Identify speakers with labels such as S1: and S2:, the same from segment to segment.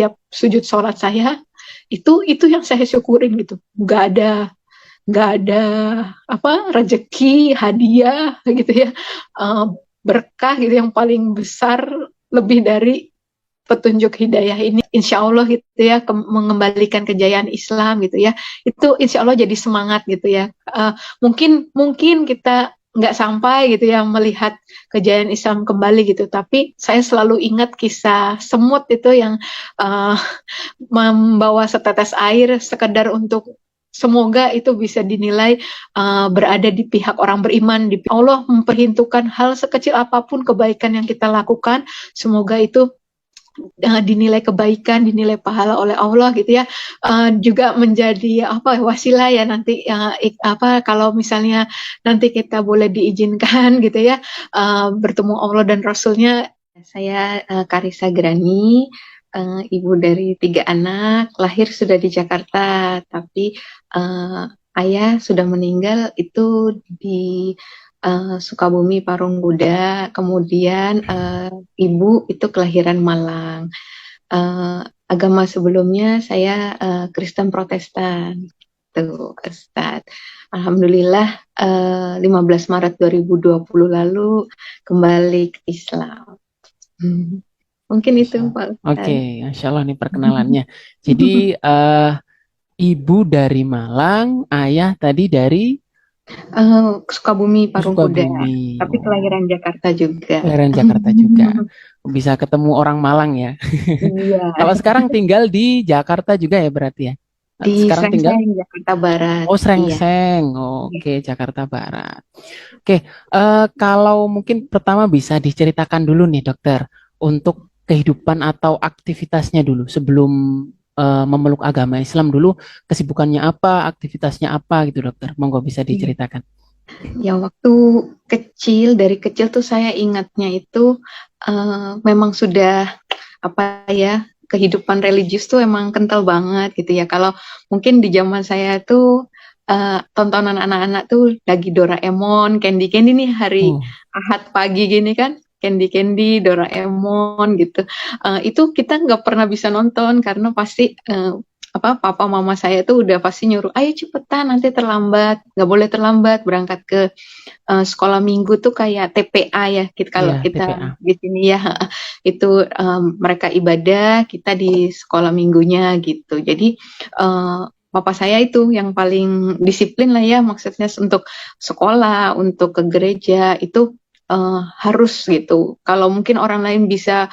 S1: setiap sujud sholat saya itu yang saya syukurin gitu. Nggak ada apa rezeki, hadiah gitu ya, berkah gitu yang paling besar lebih dari petunjuk hidayah ini, insya Allah gitu ya, mengembalikan kejayaan Islam gitu ya, itu insya Allah jadi semangat gitu ya. Mungkin kita nggak sampai gitu ya melihat kejayaan Islam kembali gitu, tapi saya selalu ingat kisah semut itu yang uh, membawa setetes air sekedar untuk semoga itu bisa dinilai berada di pihak orang beriman. Allah memperhitungkan hal sekecil apapun kebaikan yang kita lakukan, semoga itu dinilai kebaikan, dinilai pahala oleh Allah gitu ya, juga menjadi apa wasilah ya nanti kalau misalnya nanti kita boleh diizinkan gitu ya bertemu Allah dan Rasulnya. Saya Karissa Grani, ibu dari 3 anak, lahir sudah di Jakarta, tapi ayah sudah meninggal itu di Sukabumi Parungkuda, kemudian ibu itu kelahiran Malang. Agama sebelumnya saya Kristen Protestan, tuh Ustaz. Alhamdulillah 15 Maret 2020 lalu kembali ke Islam. Mungkin itu Pak Ustaz.
S2: Oke, Masya Allah nih perkenalannya. Jadi ibu dari Malang, ayah tadi dari
S1: Sukabumi Parungkuda,
S2: Sukabumi.
S1: tapi kelahiran Jakarta juga.
S2: Kelahiran Jakarta juga. Bisa ketemu orang Malang ya.
S1: Iya,
S2: Kalau sekarang tinggal di Jakarta juga ya berarti ya?
S1: di
S2: Sekarang tinggal?
S1: Srengseng, Jakarta Barat.
S2: Oh,
S1: Iya.
S2: Srengseng. Oke, Jakarta Barat. Oke, kalau mungkin pertama bisa diceritakan dulu nih dokter, untuk kehidupan atau aktivitasnya dulu sebelum memeluk agama Islam dulu, kesibukannya apa, aktivitasnya apa gitu dokter. Monggo bisa
S1: Iya.
S2: diceritakan.
S1: Ya waktu kecil, dari kecil tuh saya ingatnya itu memang sudah apa ya, kehidupan religius tuh emang kental banget gitu ya. Kalau mungkin di zaman saya tuh tontonan anak-anak tuh lagi Doraemon, Candy Candy nih hari
S2: Oh,
S1: Ahad pagi gini kan, Candy Candy, Doraemon gitu. Itu kita nggak pernah bisa nonton karena pasti papa mama saya tuh udah pasti nyuruh, ayo cepetan nanti terlambat, nggak boleh terlambat berangkat ke sekolah minggu tuh kayak TPA ya, kalau
S2: iya
S1: kita
S2: TPA.
S1: di sini ya itu mereka ibadah, kita di sekolah minggunya gitu. Jadi papa saya itu yang paling disiplin lah ya, maksudnya untuk sekolah, untuk ke gereja itu harus gitu. Kalau mungkin orang lain bisa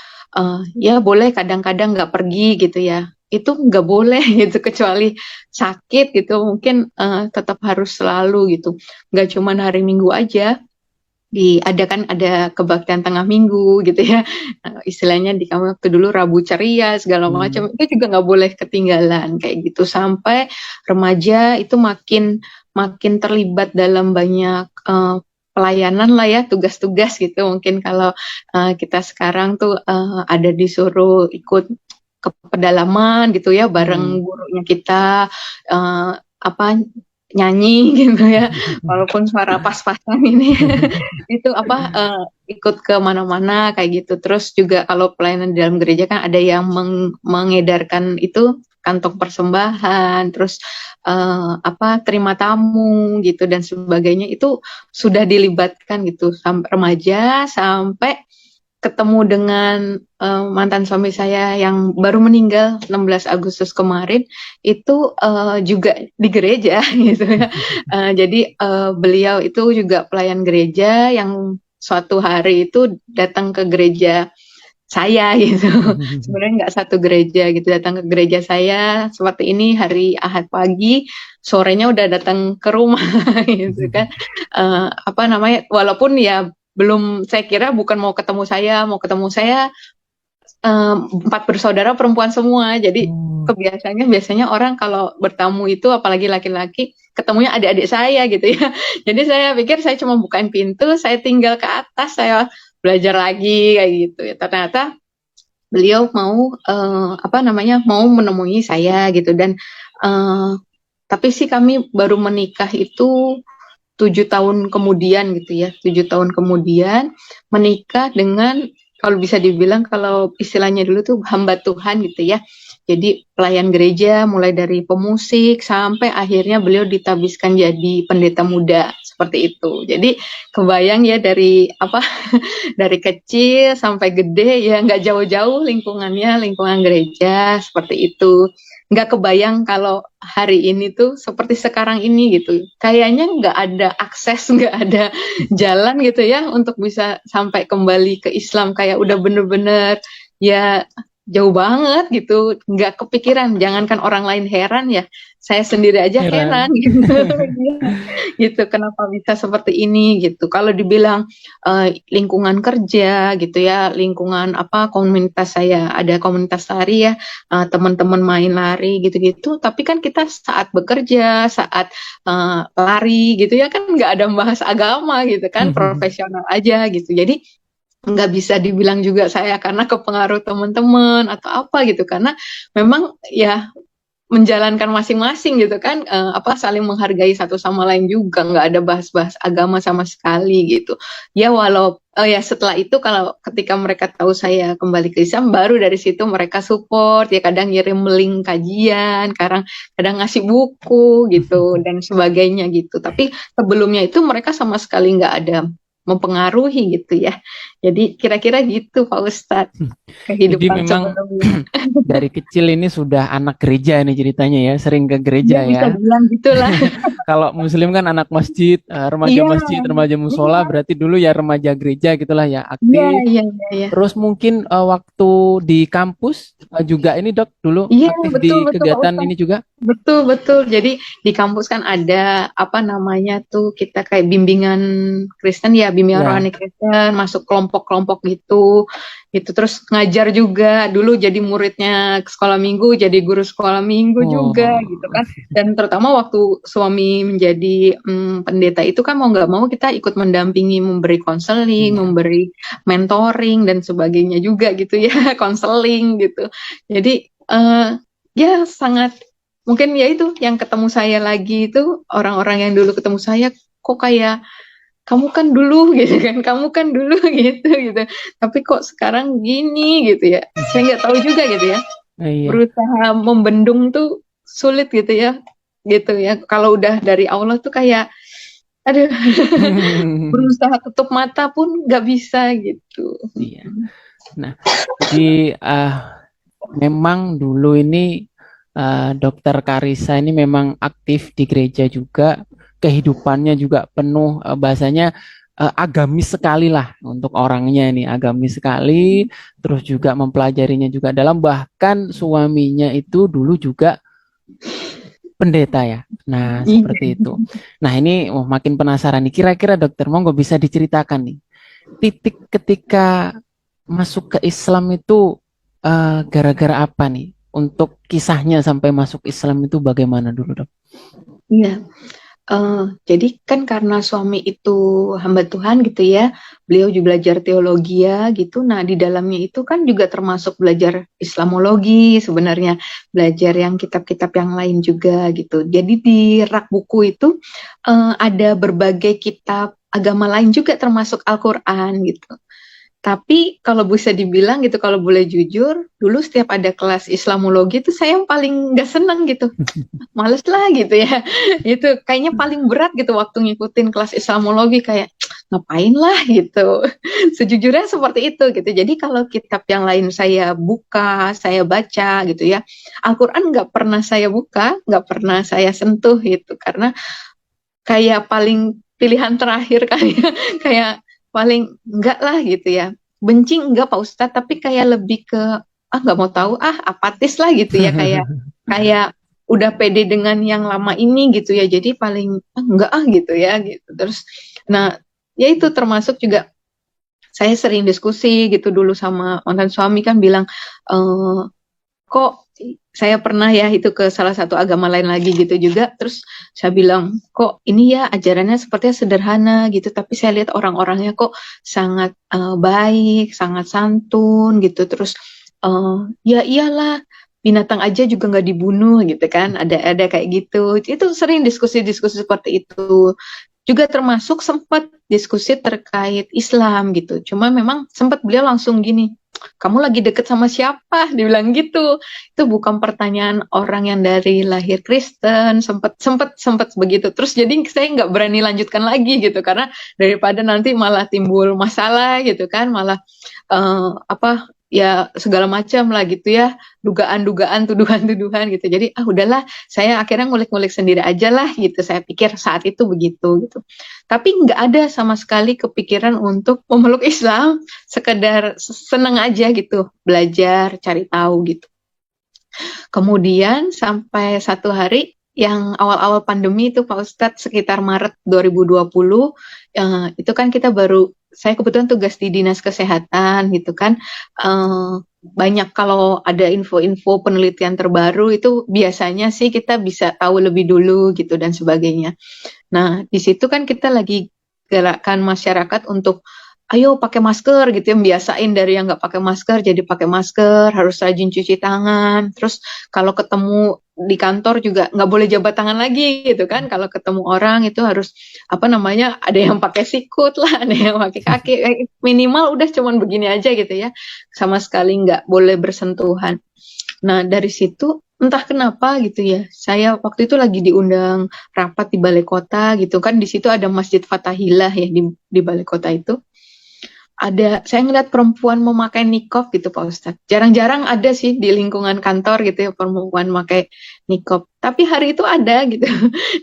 S1: ya boleh kadang-kadang nggak pergi gitu ya, itu nggak boleh gitu kecuali sakit gitu, mungkin tetap harus selalu gitu, nggak cuma hari Minggu aja, ada kebaktian tengah minggu gitu ya. Istilahnya di kami waktu dulu Rabu Ceria segala
S2: Hmm.
S1: macam itu juga nggak boleh ketinggalan kayak gitu. Sampai remaja itu makin makin terlibat dalam banyak pelayanan lah ya, tugas-tugas gitu. Mungkin kalau kita sekarang tuh ada disuruh ikut ke pedalaman gitu ya
S2: Hmm.
S1: bareng gurunya kita, apa nyanyi gitu ya, walaupun suara pas-pasan ini itu ikut ke mana-mana kayak gitu. Terus juga kalau pelayanan di dalam gereja kan ada yang mengedarkan itu kantong persembahan, terus terima tamu gitu dan sebagainya, itu sudah dilibatkan gitu sampai remaja, sampai ketemu dengan mantan suami saya yang baru meninggal 16 Agustus kemarin itu juga di gereja gitu ya. Jadi beliau itu juga pelayan gereja yang suatu hari itu datang ke gereja saya gitu. Sebenarnya nggak satu gereja gitu, datang ke gereja saya seperti ini hari Ahad pagi, sorenya udah datang ke rumah gitu kan. Walaupun ya belum, saya kira bukan mau ketemu saya, empat bersaudara perempuan semua. Jadi
S2: Oh,
S1: biasanya orang kalau bertamu itu apalagi laki-laki ketemunya adik-adik saya gitu ya. Jadi saya pikir saya cuma bukain pintu, saya tinggal ke atas, saya belajar lagi kayak gitu ya. Ternyata beliau mau mau menemui saya gitu, dan eh, tapi sih kami baru menikah itu 7 tahun kemudian gitu ya, 7 tahun kemudian menikah dengan kalau bisa dibilang kalau istilahnya dulu tuh hamba Tuhan gitu ya. Jadi pelayan gereja mulai dari pemusik sampai akhirnya beliau ditabiskan jadi pendeta muda seperti itu. Jadi kebayang ya dari apa dari kecil sampai gede ya nggak jauh-jauh lingkungannya lingkungan gereja seperti itu. Nggak kebayang kalau hari ini tuh seperti sekarang ini gitu. Kayaknya nggak ada akses, nggak ada jalan gitu ya untuk bisa sampai kembali ke Islam kayak udah bener-bener ya jauh banget gitu, nggak kepikiran. Jangankan orang lain heran ya, saya sendiri aja heran
S2: Heran.
S1: gitu. Gitu kenapa bisa seperti ini gitu. Kalau dibilang lingkungan kerja gitu ya, lingkungan apa komunitas saya ada komunitas lari ya, teman-teman main lari gitu-gitu. Tapi kan kita saat bekerja, saat lari gitu ya kan nggak ada bahas agama gitu kan, profesional aja gitu. Jadi nggak bisa dibilang juga saya karena kepengaruh teman-teman atau apa gitu karena memang ya menjalankan masing-masing gitu kan apa saling menghargai satu sama lain juga nggak ada bahas-bahas agama sama sekali gitu ya walau ya setelah itu kalau ketika mereka tahu saya kembali ke Islam baru dari situ mereka support ya kadang ngirim link kajian kadang kadang ngasih buku gitu dan sebagainya gitu tapi sebelumnya itu mereka sama sekali nggak ada mempengaruhi gitu ya jadi kira-kira gitu Pak Ustadz
S2: Jadi
S1: kehidupan
S2: memang
S1: sebelumnya
S2: dari kecil ini sudah anak gereja ini ceritanya ya, sering ke
S1: ya
S2: gereja
S1: bisa
S2: ya.
S1: bilang gitulah.
S2: Kalau muslim kan anak masjid, remaja
S1: Iya,
S2: masjid, remaja musola,
S1: iya,
S2: berarti dulu ya remaja gereja gitulah ya,
S1: iya,
S2: aktif.
S1: iya, iya, iya.
S2: Terus mungkin waktu di kampus juga ini Dok dulu
S1: Iya,
S2: aktif
S1: betul,
S2: di
S1: betul Pak
S2: kegiatan
S1: Ustaz.
S2: ini juga.
S1: Betul, betul. Jadi di kampus kan ada apa namanya tuh kita kayak bimbingan Kristen ya, bimbingan
S2: Ya.
S1: rohani Kristen, masuk kelompok-kelompok gitu. Gitu terus ngajar juga. Dulu jadi muridnya sekolah minggu, jadi guru sekolah minggu juga
S2: Oh,
S1: gitu kan. Dan terutama waktu suami menjadi pendeta itu kan mau nggak mau kita ikut mendampingi, memberi konseling,
S2: iya.
S1: memberi mentoring dan sebagainya juga gitu ya, konseling gitu. Jadi ya sangat mungkin ya itu yang ketemu saya lagi itu orang-orang yang dulu ketemu saya kok kayak kamu kan dulu gitu kan kamu kan dulu gitu gitu tapi kok sekarang gini gitu ya saya nggak tahu juga gitu ya
S2: Iya.
S1: berusaha membendung tuh sulit gitu ya kalau udah dari Allah tuh kayak aduh berusaha tutup mata pun nggak bisa gitu.
S2: Iya. Nah, jadi memang dulu ini Dokter Karissa ini memang aktif di gereja juga, kehidupannya juga penuh bahasanya agamis sekali lah untuk orangnya ini agamis sekali, terus juga mempelajarinya juga dalam bahkan suaminya itu dulu juga pendeta ya. Nah,
S1: Iya.
S2: seperti itu. Nah, ini makin penasaran nih. Kira-kira dokter, monggo bisa diceritakan nih. Titik ketika masuk ke Islam itu gara-gara apa nih? Untuk kisahnya sampai masuk Islam itu bagaimana dulu, Dok?
S1: Iya. Jadi kan karena suami itu hamba Tuhan gitu ya, beliau juga belajar teologi ya gitu. Nah di dalamnya itu kan juga termasuk belajar Islamologi sebenarnya, belajar yang kitab-kitab yang lain juga gitu. Jadi di rak buku itu ada berbagai kitab agama lain juga termasuk Al-Quran gitu. Tapi kalau bisa dibilang gitu, kalau boleh jujur, dulu setiap ada kelas Islamologi itu saya yang paling nggak seneng gitu males lah gitu ya itu kayaknya paling berat gitu waktu ngikutin kelas Islamologi kayak ngapain lah gitu sejujurnya seperti itu gitu jadi kalau kitab yang lain saya buka saya baca gitu ya Al-Quran nggak pernah saya buka nggak pernah saya sentuh gitu karena kayak paling pilihan terakhir kayak kayak paling enggak lah gitu ya benci enggak Pak Ustadz tapi kayak lebih ke nggak mau tahu apatis lah gitu ya kayak kayak udah pede dengan yang lama ini gitu ya jadi paling enggak gitu ya gitu terus nah ya itu termasuk juga saya sering diskusi gitu dulu sama mantan suami kan bilang eh, kok saya pernah ya itu ke salah satu agama lain lagi gitu juga terus saya bilang kok ini ya ajarannya sepertinya sederhana gitu tapi saya lihat orang-orangnya kok sangat baik sangat santun gitu terus ya iyalah binatang aja juga nggak dibunuh gitu kan ada kayak gitu itu sering diskusi-diskusi seperti itu juga termasuk sempat diskusi terkait Islam gitu. Cuma memang sempat beliau langsung gini, kamu lagi deket sama siapa? Dibilang gitu. Itu bukan pertanyaan orang yang dari lahir Kristen, sempat begitu. Terus jadi saya nggak berani lanjutkan lagi gitu, karena daripada nanti malah timbul masalah gitu kan, malah apa ya segala macam lah gitu ya, dugaan-dugaan, tuduhan-tuduhan gitu. Jadi udahlah, saya akhirnya ngulik-ngulik sendiri aja lah gitu. Saya pikir saat itu begitu gitu. Tapi nggak ada sama sekali kepikiran untuk memeluk Islam, sekedar seneng aja gitu, belajar, cari tahu gitu. Kemudian sampai satu hari yang awal-awal pandemi itu Pak Ustadz, sekitar Maret 2020, itu kan kita baru, saya kebetulan tugas di Dinas Kesehatan gitu kan, banyak kalau ada info-info penelitian terbaru itu biasanya sih kita bisa tahu lebih dulu gitu dan sebagainya. Nah, di situ kan kita lagi gerakan masyarakat untuk ayo pakai masker gitu ya, biasain dari yang nggak pakai masker jadi pakai masker, harus rajin cuci tangan, terus kalau ketemu di kantor juga nggak boleh jabat tangan lagi gitu kan, kalau ketemu orang itu harus apa namanya, ada yang pakai sikut lah, ada yang pakai kaki, minimal udah cuman begini aja gitu ya, sama sekali nggak boleh bersentuhan. Nah dari situ entah kenapa gitu ya, saya waktu itu lagi diundang rapat di balai kota gitu kan, di situ ada Masjid Fatahillah ya di balai kota itu. Saya ngeliat perempuan memakai niqab gitu Pak Ustadz. Jarang-jarang ada sih di lingkungan kantor gitu ya perempuan memakai niqab. Tapi hari itu ada gitu.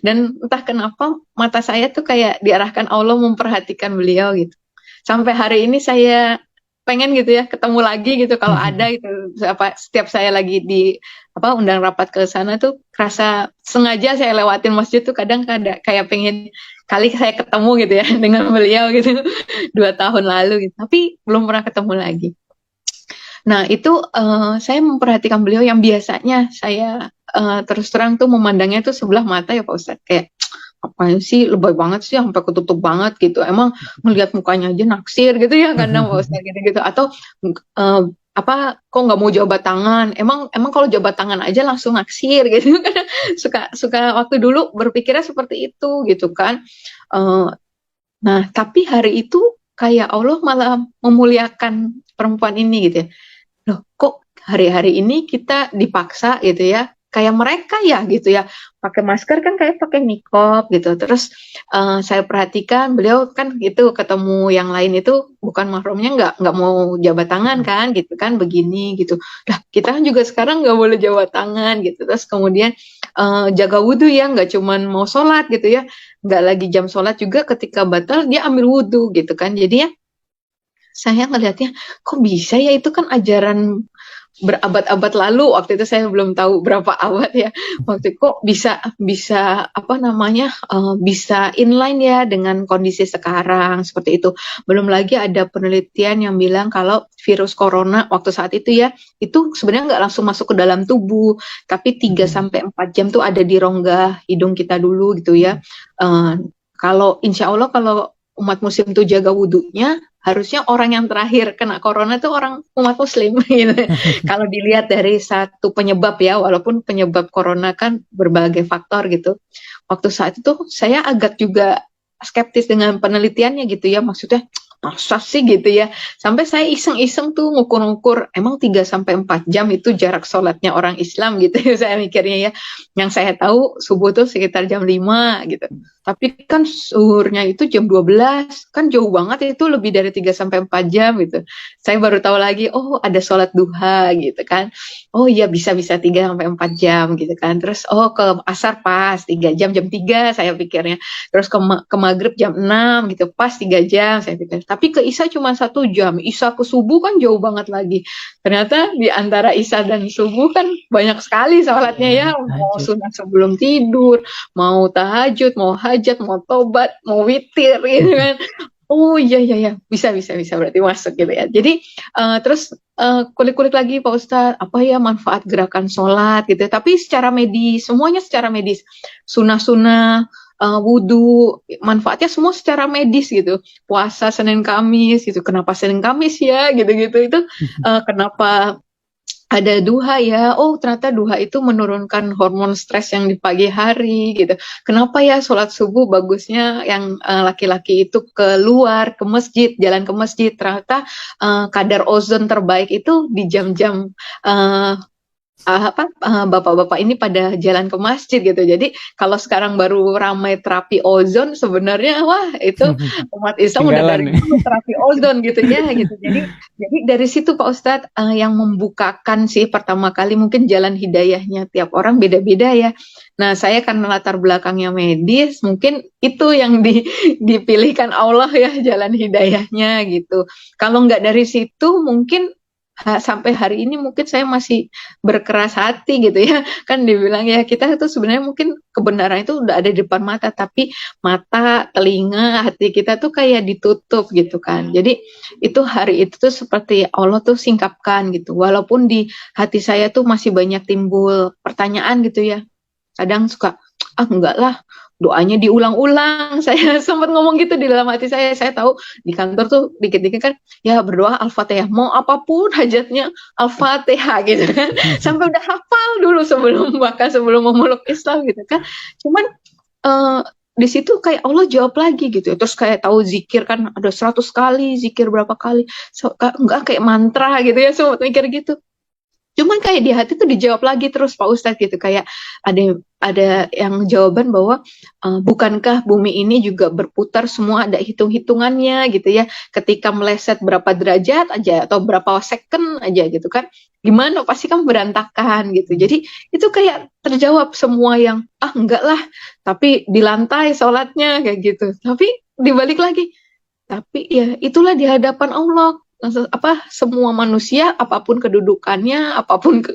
S1: Dan entah kenapa mata saya tuh kayak diarahkan Allah memperhatikan beliau gitu. Sampai hari ini saya pengen gitu ya ketemu lagi gitu kalau ada gitu. Setiap saya lagi di undang rapat ke sana tuh kerasa sengaja saya lewatin masjid tuh, kadang kayak pengen kali saya ketemu gitu ya dengan beliau gitu 2 tahun lalu gitu, tapi belum pernah ketemu lagi. Nah itu saya memperhatikan beliau yang biasanya saya terus terang tuh memandangnya tuh sebelah mata ya Pak Ustadz, kayak apa sih lebay banget sih sampai ketutup banget gitu, emang melihat mukanya aja naksir gitu ya kadang Pak Ustadz gitu-gitu, atau kok nggak mau jabat tangan, emang kalau jabat tangan aja langsung naksir gitu kan. suka waktu dulu berpikirnya seperti itu gitu kan. Nah tapi hari itu kayak Allah malah memuliakan perempuan ini gitu ya, loh kok hari-hari ini kita dipaksa gitu ya, kayak mereka ya gitu ya, pakai masker kan kayak pakai niqab gitu. Terus saya perhatikan beliau kan gitu ketemu yang lain itu bukan mahramnya, nggak mau jabat tangan kan gitu kan, begini gitu. Nah kita kan juga sekarang nggak boleh jabat tangan gitu. Terus kemudian jaga wudhu ya, nggak cuman mau sholat gitu ya, nggak lagi jam sholat juga ketika batal dia ambil wudhu gitu kan. Jadi ya saya ngelihatnya kok bisa ya, itu kan ajaran berabad-abad lalu, waktu itu saya belum tahu berapa abad ya, waktu itu kok bisa bisa inline ya dengan kondisi sekarang seperti itu. Belum lagi ada penelitian yang bilang kalau virus corona waktu saat itu ya, itu sebenarnya nggak langsung masuk ke dalam tubuh, tapi 3-4 jam tuh ada di rongga hidung kita dulu gitu ya. Kalau insya Allah kalau umat muslim tuh jaga wudhunya, harusnya orang yang terakhir kena corona itu orang umat muslim gitu. Kalau dilihat dari satu penyebab ya, walaupun penyebab corona kan berbagai faktor gitu. Waktu saat itu saya agak juga skeptis dengan penelitiannya gitu ya, maksudnya masa sih gitu ya. Sampai saya iseng-iseng tuh ngukur-ngukur, emang 3-4 jam itu jarak sholatnya orang Islam gitu ya, saya mikirnya ya. Yang saya tahu subuh tuh sekitar jam 5 gitu. Tapi kan zuhurnya itu jam 12, kan jauh banget itu, lebih dari 3-4 jam gitu. Saya baru tahu lagi, oh ada sholat duha gitu kan. Oh iya bisa-bisa 3-4 jam gitu kan. Terus ke asar pas 3 jam, jam 3 saya pikirnya. Terus ke maghrib jam 6 gitu, pas 3 jam saya pikir. Tapi ke isya cuma 1 jam, isya ke subuh kan jauh banget lagi. Ternyata di antara isya dan subuh kan banyak sekali sholatnya ya. Mau sunat sebelum tidur, mau tahajud, mau hajat, mau tobat, mau witir gitu kan. Oh iya bisa berarti masuk gitu ya. Jadi terus kulik-kulik lagi Pak Ustadz, apa ya manfaat gerakan sholat gitu. Tapi secara medis, semuanya secara medis, sunah-sunah, wudhu, manfaatnya semua secara medis gitu. Puasa Senin Kamis gitu, kenapa Senin Kamis ya gitu-gitu itu kenapa ada duha ya, oh ternyata duha itu menurunkan hormon stres yang di pagi hari gitu. Kenapa ya sholat subuh bagusnya yang laki-laki itu keluar ke masjid, jalan ke masjid. Ternyata kadar ozon terbaik itu di jam-jam uh, bapak-bapak ini pada jalan ke masjid gitu. Jadi kalau sekarang baru ramai terapi ozon, sebenarnya wah itu umat Islam udah
S2: Ketinggalan
S1: dari
S2: nih.
S1: dulu terapi ozon gitu ya gitu. Jadi dari situ Pak Ustadz yang membukakan sih pertama kali mungkin jalan hidayahnya tiap orang beda-beda ya. Nah saya karena latar belakangnya medis, mungkin itu yang dipilihkan Allah ya jalan hidayahnya gitu. Kalau nggak dari situ mungkin sampai hari ini mungkin saya masih berkeras hati gitu ya. Kan dibilang ya kita itu sebenarnya mungkin kebenaran itu udah ada di depan mata, tapi mata, telinga, hati kita tuh kayak ditutup gitu kan. Jadi itu hari itu tuh seperti Allah tuh singkapkan gitu. Walaupun di hati saya tuh masih banyak timbul pertanyaan gitu ya. Kadang suka, enggak lah, doanya diulang-ulang. Saya sempat ngomong gitu di dalam hati saya tahu di kantor tuh dikit-dikit kan, ya berdoa Al-Fatihah, mau apapun hajatnya Al-Fatihah gitu kan. Sampai udah hafal dulu bahkan sebelum memeluk Islam gitu kan. Cuman uh, di situ kayak Allah jawab lagi gitu. Terus kayak tahu zikir kan ada 100 kali, zikir berapa kali. Enggak kayak mantra gitu ya, sempat mikir gitu. Cuman kayak di hati tuh dijawab lagi terus Pak Ustadz gitu, kayak ada yang jawaban bahwa bukankah bumi ini juga berputar, semua ada hitung-hitungannya gitu ya, ketika meleset berapa derajat aja atau berapa second aja gitu kan, gimana pasti kan berantakan gitu. Jadi itu kayak terjawab semua yang enggak lah, tapi di lantai sholatnya kayak gitu, tapi dibalik lagi, tapi ya itulah di hadapan Allah, semua manusia apapun kedudukannya,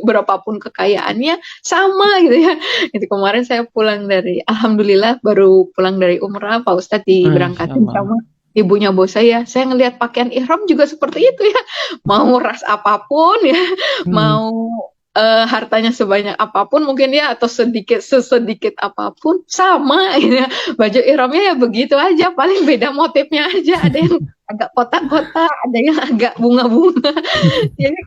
S1: berapapun kekayaannya sama gitu ya. Itu kemarin saya pulang alhamdulillah baru pulang dari umrah, Pak Ustadz
S2: Masya
S1: diberangkatin
S2: Allah.
S1: sama ibunya bos saya ngelihat pakaian ihram juga seperti itu ya, mau ras apapun ya,
S2: Hmm.
S1: mau hartanya sebanyak apapun mungkin ya, atau sesedikit apapun sama gitu ya. Baju ihramnya ya begitu aja, paling beda motifnya aja, ada yang agak kotak-kotak, ada yang agak bunga-bunga. Jadi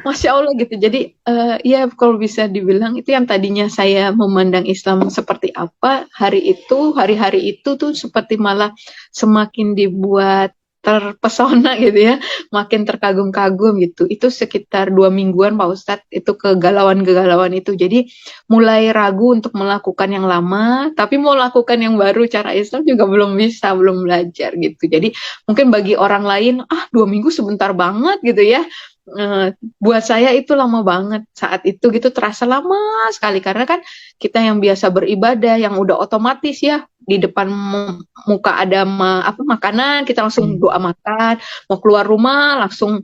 S1: Masya Allah gitu. Jadi ya kalau bisa dibilang itu yang tadinya saya memandang Islam seperti apa, hari-hari itu tuh seperti malah semakin dibuat terpesona gitu ya, makin terkagum-kagum gitu. Itu sekitar 2 mingguan Pak Ustadz, itu kegalauan-kegalauan itu. Jadi mulai ragu untuk melakukan yang lama, tapi mau lakukan yang baru cara Islam juga belum bisa, belum belajar gitu. Jadi mungkin bagi orang lain, 2 minggu sebentar banget gitu ya. Buat saya itu lama banget saat itu gitu, terasa lama sekali karena kan kita yang biasa beribadah yang udah otomatis ya, di depan muka ada makanan kita langsung
S2: Hmm.
S1: doa makan, mau keluar rumah langsung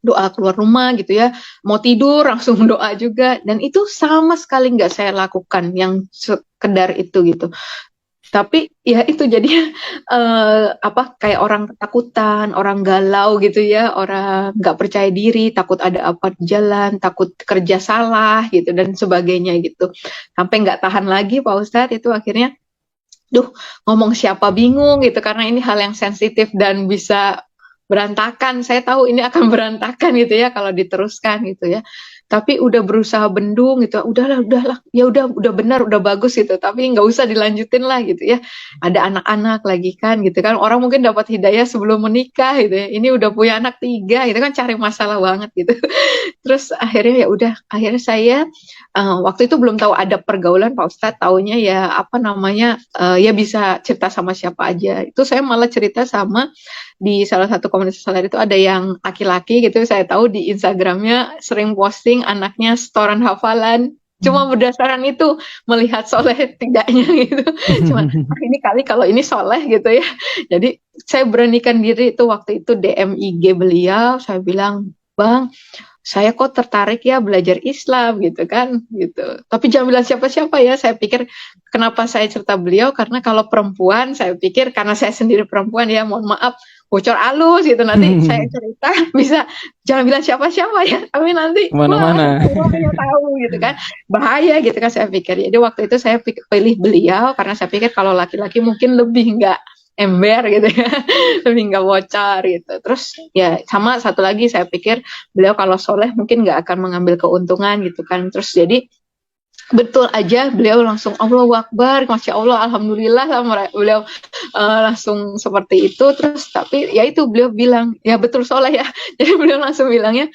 S1: doa keluar rumah gitu ya, mau tidur langsung doa juga, dan itu sama sekali nggak saya lakukan yang sekedar itu gitu. Tapi ya itu jadinya kayak orang ketakutan, orang galau gitu ya, orang nggak percaya diri, takut ada apa di jalan, takut kerja salah gitu dan sebagainya gitu. Sampai nggak tahan lagi Pak Ustadz, itu akhirnya ngomong siapa bingung gitu, karena ini hal yang sensitif dan bisa berantakan. Saya tahu ini akan berantakan gitu ya kalau diteruskan gitu ya. Tapi udah berusaha bendung gitu. Udahlah, ya udah benar, udah bagus gitu. Tapi nggak usah dilanjutin lah gitu ya. Ada anak-anak lagi kan gitu kan. Orang mungkin dapat hidayah sebelum menikah gitu ya. Ini udah punya anak 3 gitu kan, cari masalah banget gitu. Terus akhirnya ya udah, akhirnya saya waktu itu belum tahu ada pergaulan Pak Ustadz, taunya ya apa namanya, ya bisa cerita sama siapa aja. Itu saya malah cerita sama di salah satu komunitas soleh itu ada yang laki-laki gitu, saya tahu di Instagramnya sering posting anaknya setoran hafalan. Cuma berdasarkan itu melihat soleh tidaknya gitu. Cuman ini kali kalau ini soleh gitu ya. Jadi saya beranikan diri itu waktu itu DM IG beliau, saya bilang, Bang, saya kok tertarik ya belajar Islam gitu kan gitu. Tapi jangan bilang siapa-siapa ya. Saya pikir kenapa saya cerita beliau, karena kalau perempuan saya pikir karena saya sendiri perempuan ya, mohon maaf bocor halus gitu, nanti saya cerita bisa jangan bilang siapa-siapa ya, tapi nanti wah
S2: Kemana-mana.
S1: semuanya tahu gitu kan, bahaya gitu kan saya pikir. Jadi waktu itu saya pilih beliau karena saya pikir kalau laki-laki mungkin lebih ember gitu ya, lebih nggak bocor gitu. Terus ya sama satu lagi saya pikir beliau kalau soleh mungkin nggak akan mengambil keuntungan gitu kan. Terus jadi betul aja beliau langsung Allahu Akbar, Masya Allah, Alhamdulillah sama beliau langsung seperti itu. Terus tapi ya itu beliau bilang ya betul soleh ya. Jadi beliau langsung bilangnya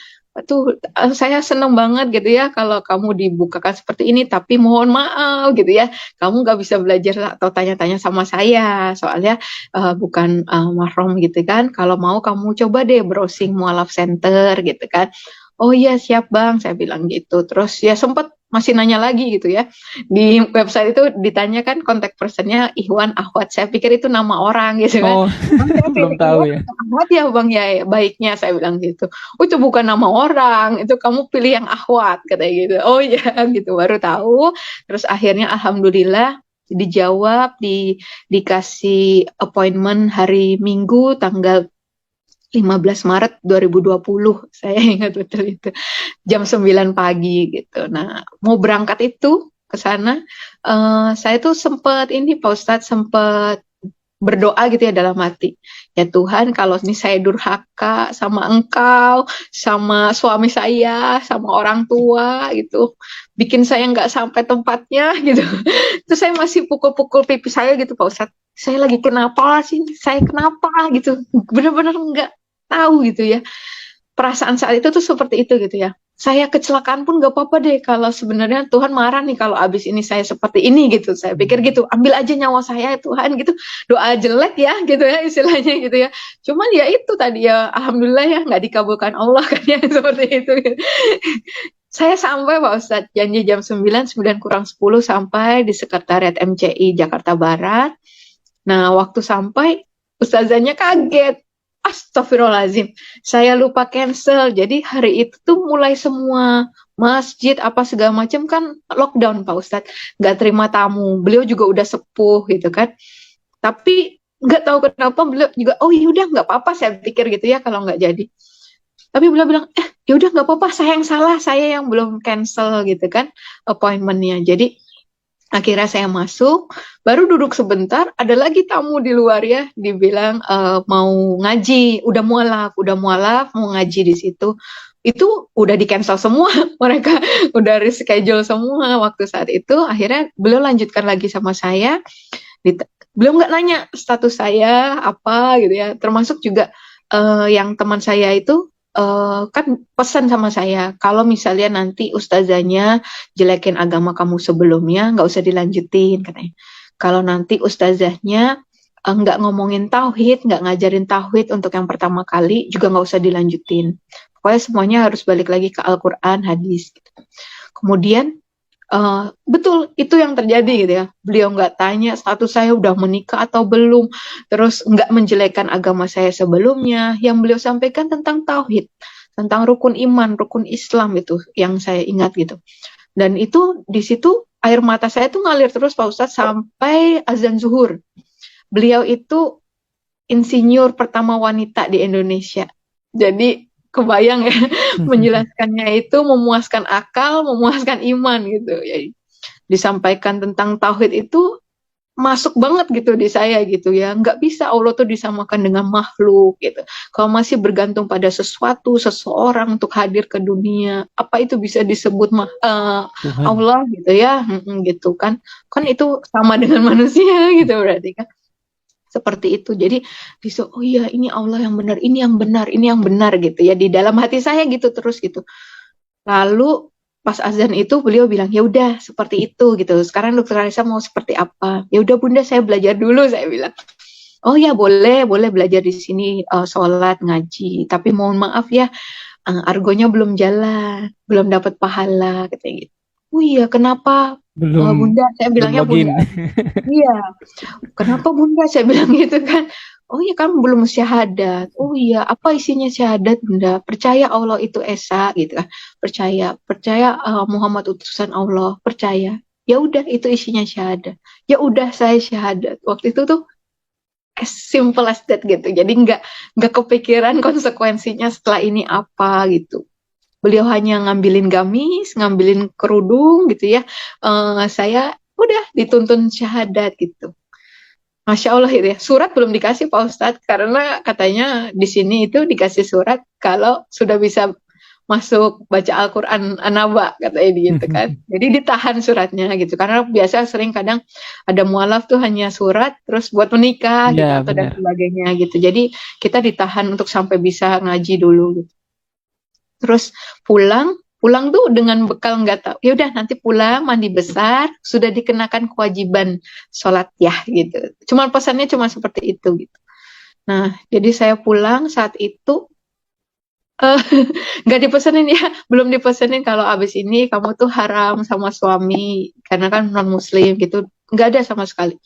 S1: tuh saya seneng banget gitu ya kalau kamu dibukakan seperti ini, tapi mohon maaf gitu ya, kamu gak bisa belajar atau tanya-tanya sama saya soalnya bukan mahram gitu kan. Kalau mau kamu coba deh browsing mualaf center gitu kan. Oh iya siap bang, saya bilang gitu. Terus ya sempat masih nanya lagi gitu ya. Di website itu ditanyakan kontak personnya Ikhwan Ahwat. Saya pikir itu nama orang gitu kan.
S2: Oh,
S1: Oh, saya
S2: belum
S1: pilih
S2: tahu
S1: Ikhwan
S2: ya.
S1: Ahwat ya bang ya, baiknya saya bilang gitu. Oh itu bukan nama orang, itu kamu pilih yang Ahwat katanya gitu. Oh iya gitu baru tahu. Terus akhirnya alhamdulillah dijawab, dikasih appointment hari Minggu tanggal 15 Maret 2020, saya ingat betul itu, jam 9 pagi gitu. Nah, mau berangkat itu ke sana, saya tuh sempat ini Pak Ustadz, sempat berdoa gitu ya dalam hati. Ya Tuhan, kalau ini saya durhaka sama Engkau, sama suami saya, sama orang tua gitu, bikin saya nggak sampai tempatnya gitu. Terus saya masih pukul-pukul pipi saya gitu Pak Ustadz. Saya lagi kenapa sih? Saya kenapa gitu? Bener-bener nggak tahu gitu ya. Perasaan saat itu tuh seperti itu gitu ya. Saya kecelakaan pun gak apa-apa deh kalau sebenarnya Tuhan marah nih kalau abis ini saya seperti ini gitu. Saya pikir gitu, ambil aja nyawa saya Tuhan gitu. Doa jelek ya gitu ya istilahnya gitu ya. Cuman ya itu tadi ya alhamdulillah ya nggak dikabulkan Allah kan ya seperti itu. Gitu. Saya sampai Pak Ustadz janji jam 9, 9 kurang 10 sampai di sekretariat MCI Jakarta Barat. Nah, waktu sampai ustazanya kaget. Astagfirullahaladzim, saya lupa cancel. Jadi hari itu tuh mulai semua masjid apa segala macam kan lockdown Pak Ustadz. Nggak terima tamu. Beliau juga udah sepuh gitu kan. Tapi nggak tahu kenapa beliau juga, oh yaudah nggak apa-apa saya pikir gitu ya kalau nggak jadi. Tapi beliau bilang, yaudah nggak apa-apa saya yang salah, saya yang belum cancel gitu kan appointment-nya. Jadi akhirnya saya masuk, baru duduk sebentar, ada lagi tamu di luar ya, dibilang mau ngaji, udah mualaf, mau ngaji di situ. Itu udah di cancel semua, mereka udah reschedule semua waktu saat itu. Akhirnya beliau lanjutkan lagi sama saya, beliau nggak nanya status saya apa gitu ya, termasuk juga yang teman saya itu kan pesan sama saya, kalau misalnya nanti ustazanya jelekin agama kamu sebelumnya, nggak usah dilanjutin katanya. Kalau nanti ustazahnya nggak ngomongin tauhid, nggak ngajarin tauhid untuk yang pertama kali, juga nggak usah dilanjutin. Pokoknya semuanya harus balik lagi ke Al-Quran, hadis. Gitu. Kemudian betul itu yang terjadi gitu ya. Beliau nggak tanya status saya udah menikah atau belum, terus nggak menjelekkan agama saya sebelumnya. Yang beliau sampaikan tentang tauhid, tentang rukun iman, rukun Islam itu yang saya ingat gitu. Dan itu di situ air mata saya tuh ngalir terus Pak Ustadz sampai azan zuhur. Beliau itu insinyur pertama wanita di Indonesia. Jadi kebayang ya menjelaskannya itu memuaskan akal, memuaskan iman gitu. Ya, disampaikan tentang tauhid itu masuk banget gitu di saya gitu ya. Nggak bisa Allah tuh disamakan dengan makhluk gitu. Kalau masih bergantung pada sesuatu, seseorang untuk hadir ke dunia, apa itu bisa disebut
S2: Tuhan.
S1: Allah gitu ya, gitu kan? Kan itu sama dengan manusia gitu berarti kan. Seperti itu. Jadi bisa, oh iya ini Allah yang benar, ini yang benar, ini yang benar gitu ya. Di dalam hati saya gitu terus gitu. Lalu pas azan itu beliau bilang, ya udah seperti itu gitu. Sekarang Dokter Arisa mau seperti apa? Ya udah Bunda saya belajar dulu saya bilang. Oh ya boleh, boleh belajar di sini sholat ngaji. Tapi mohon maaf ya, argonya belum jalan, belum dapat pahala katanya gitu. Oh iya kenapa?
S2: Belum
S1: Bunda, saya
S2: belum
S1: bilangnya
S2: login.
S1: Bunda. Iya, kenapa Bunda? Saya bilang gitu kan. Oh iya kan belum syahadat. Oh iya, apa isinya syahadat Bunda? Percaya Allah itu Esa gitu kan. Percaya Muhammad utusan Allah, percaya. Ya udah itu isinya syahadat. Ya udah saya syahadat. Waktu itu tuh as simple as that gitu. Jadi nggak kepikiran konsekuensinya setelah ini apa gitu. Beliau hanya ngambilin gamis, ngambilin kerudung gitu ya. Saya udah dituntun syahadat gitu. Masya Allah itu ya. Surat belum dikasih Pak Ustadz karena katanya di sini itu dikasih surat kalau sudah bisa masuk baca Al-Quran Anaba katanya gitu kan. Jadi ditahan suratnya gitu karena biasa sering kadang ada mualaf tuh hanya surat terus buat menikah gitu
S2: Ya,
S1: atau dan
S2: benar.
S1: sebagainya gitu. Jadi kita ditahan untuk sampai bisa ngaji dulu gitu. Terus pulang pulang tuh dengan bekal nggak tahu ya udah nanti pulang mandi besar sudah dikenakan kewajiban sholat ya gitu cuman pesannya cuma seperti itu gitu. Nah jadi saya pulang saat itu eh, nggak dipesenin ya belum dipesenin kalau abis ini kamu tuh haram sama suami karena kan non muslim gitu nggak ada sama sekali.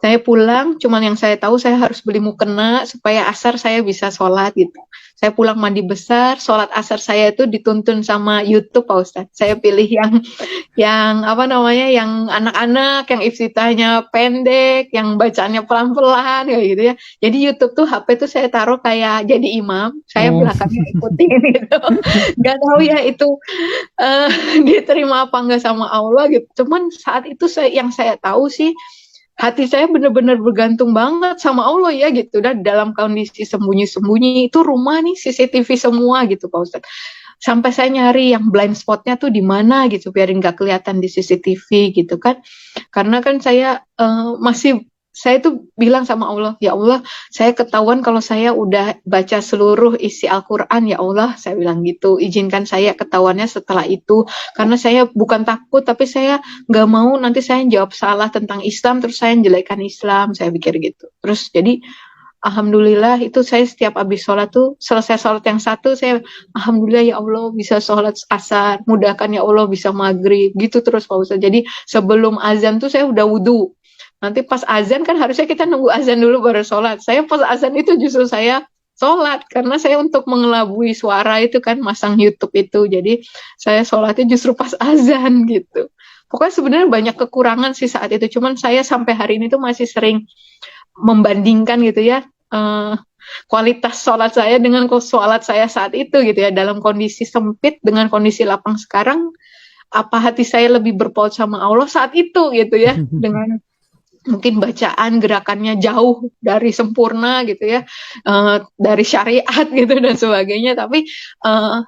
S1: Saya pulang, cuman yang saya tahu saya harus beli mukena supaya asar saya bisa sholat gitu. Saya pulang mandi besar, sholat asar saya itu dituntun sama YouTube Pak Ustadz. Saya pilih yang apa namanya, yang anak-anak, yang iftitahnya pendek, yang bacaannya pelan-pelan kayak gitu ya. Jadi YouTube tuh HP tuh saya taruh kayak jadi imam, saya
S2: Oh.
S1: belakangnya ikutin gitu. Gak tahu ya itu eh, diterima apa enggak sama Allah gitu. Cuman saat itu yang saya tahu sih hati saya benar-benar bergantung banget sama Allah ya gitu dan dalam kondisi sembunyi-sembunyi itu rumah nih CCTV semua gitu Pak Ustadz sampai saya nyari yang blind spotnya tuh di mana gitu biar nggak kelihatan di CCTV gitu kan karena kan saya masih saya tuh bilang sama Allah ya Allah saya ketahuan kalau saya udah baca seluruh isi Al-Quran ya Allah saya bilang gitu izinkan saya ketahuannya setelah itu karena saya bukan takut tapi saya nggak mau nanti saya jawab salah tentang Islam terus saya jelekkan Islam saya pikir gitu terus jadi Alhamdulillah itu saya setiap habis sholat tuh selesai sholat yang satu saya Alhamdulillah ya Allah bisa sholat asar mudahkan ya Allah bisa maghrib gitu terus Pak Ustadz jadi sebelum azan tuh saya udah wudhu nanti pas azan kan harusnya kita nunggu azan dulu baru sholat saya pas azan itu justru saya sholat karena saya untuk mengelabui suara itu kan masang YouTube itu jadi saya sholatnya justru pas azan gitu pokoknya sebenarnya banyak kekurangan sih saat itu cuman saya sampai hari ini tuh masih sering membandingkan gitu ya eh, kualitas sholat saya dengan sholat saya saat itu gitu ya dalam kondisi sempit dengan kondisi lapang sekarang apa hati saya lebih berpaut sama Allah saat itu gitu ya dengan mungkin bacaan gerakannya jauh dari sempurna gitu ya dari syariat gitu dan sebagainya tapi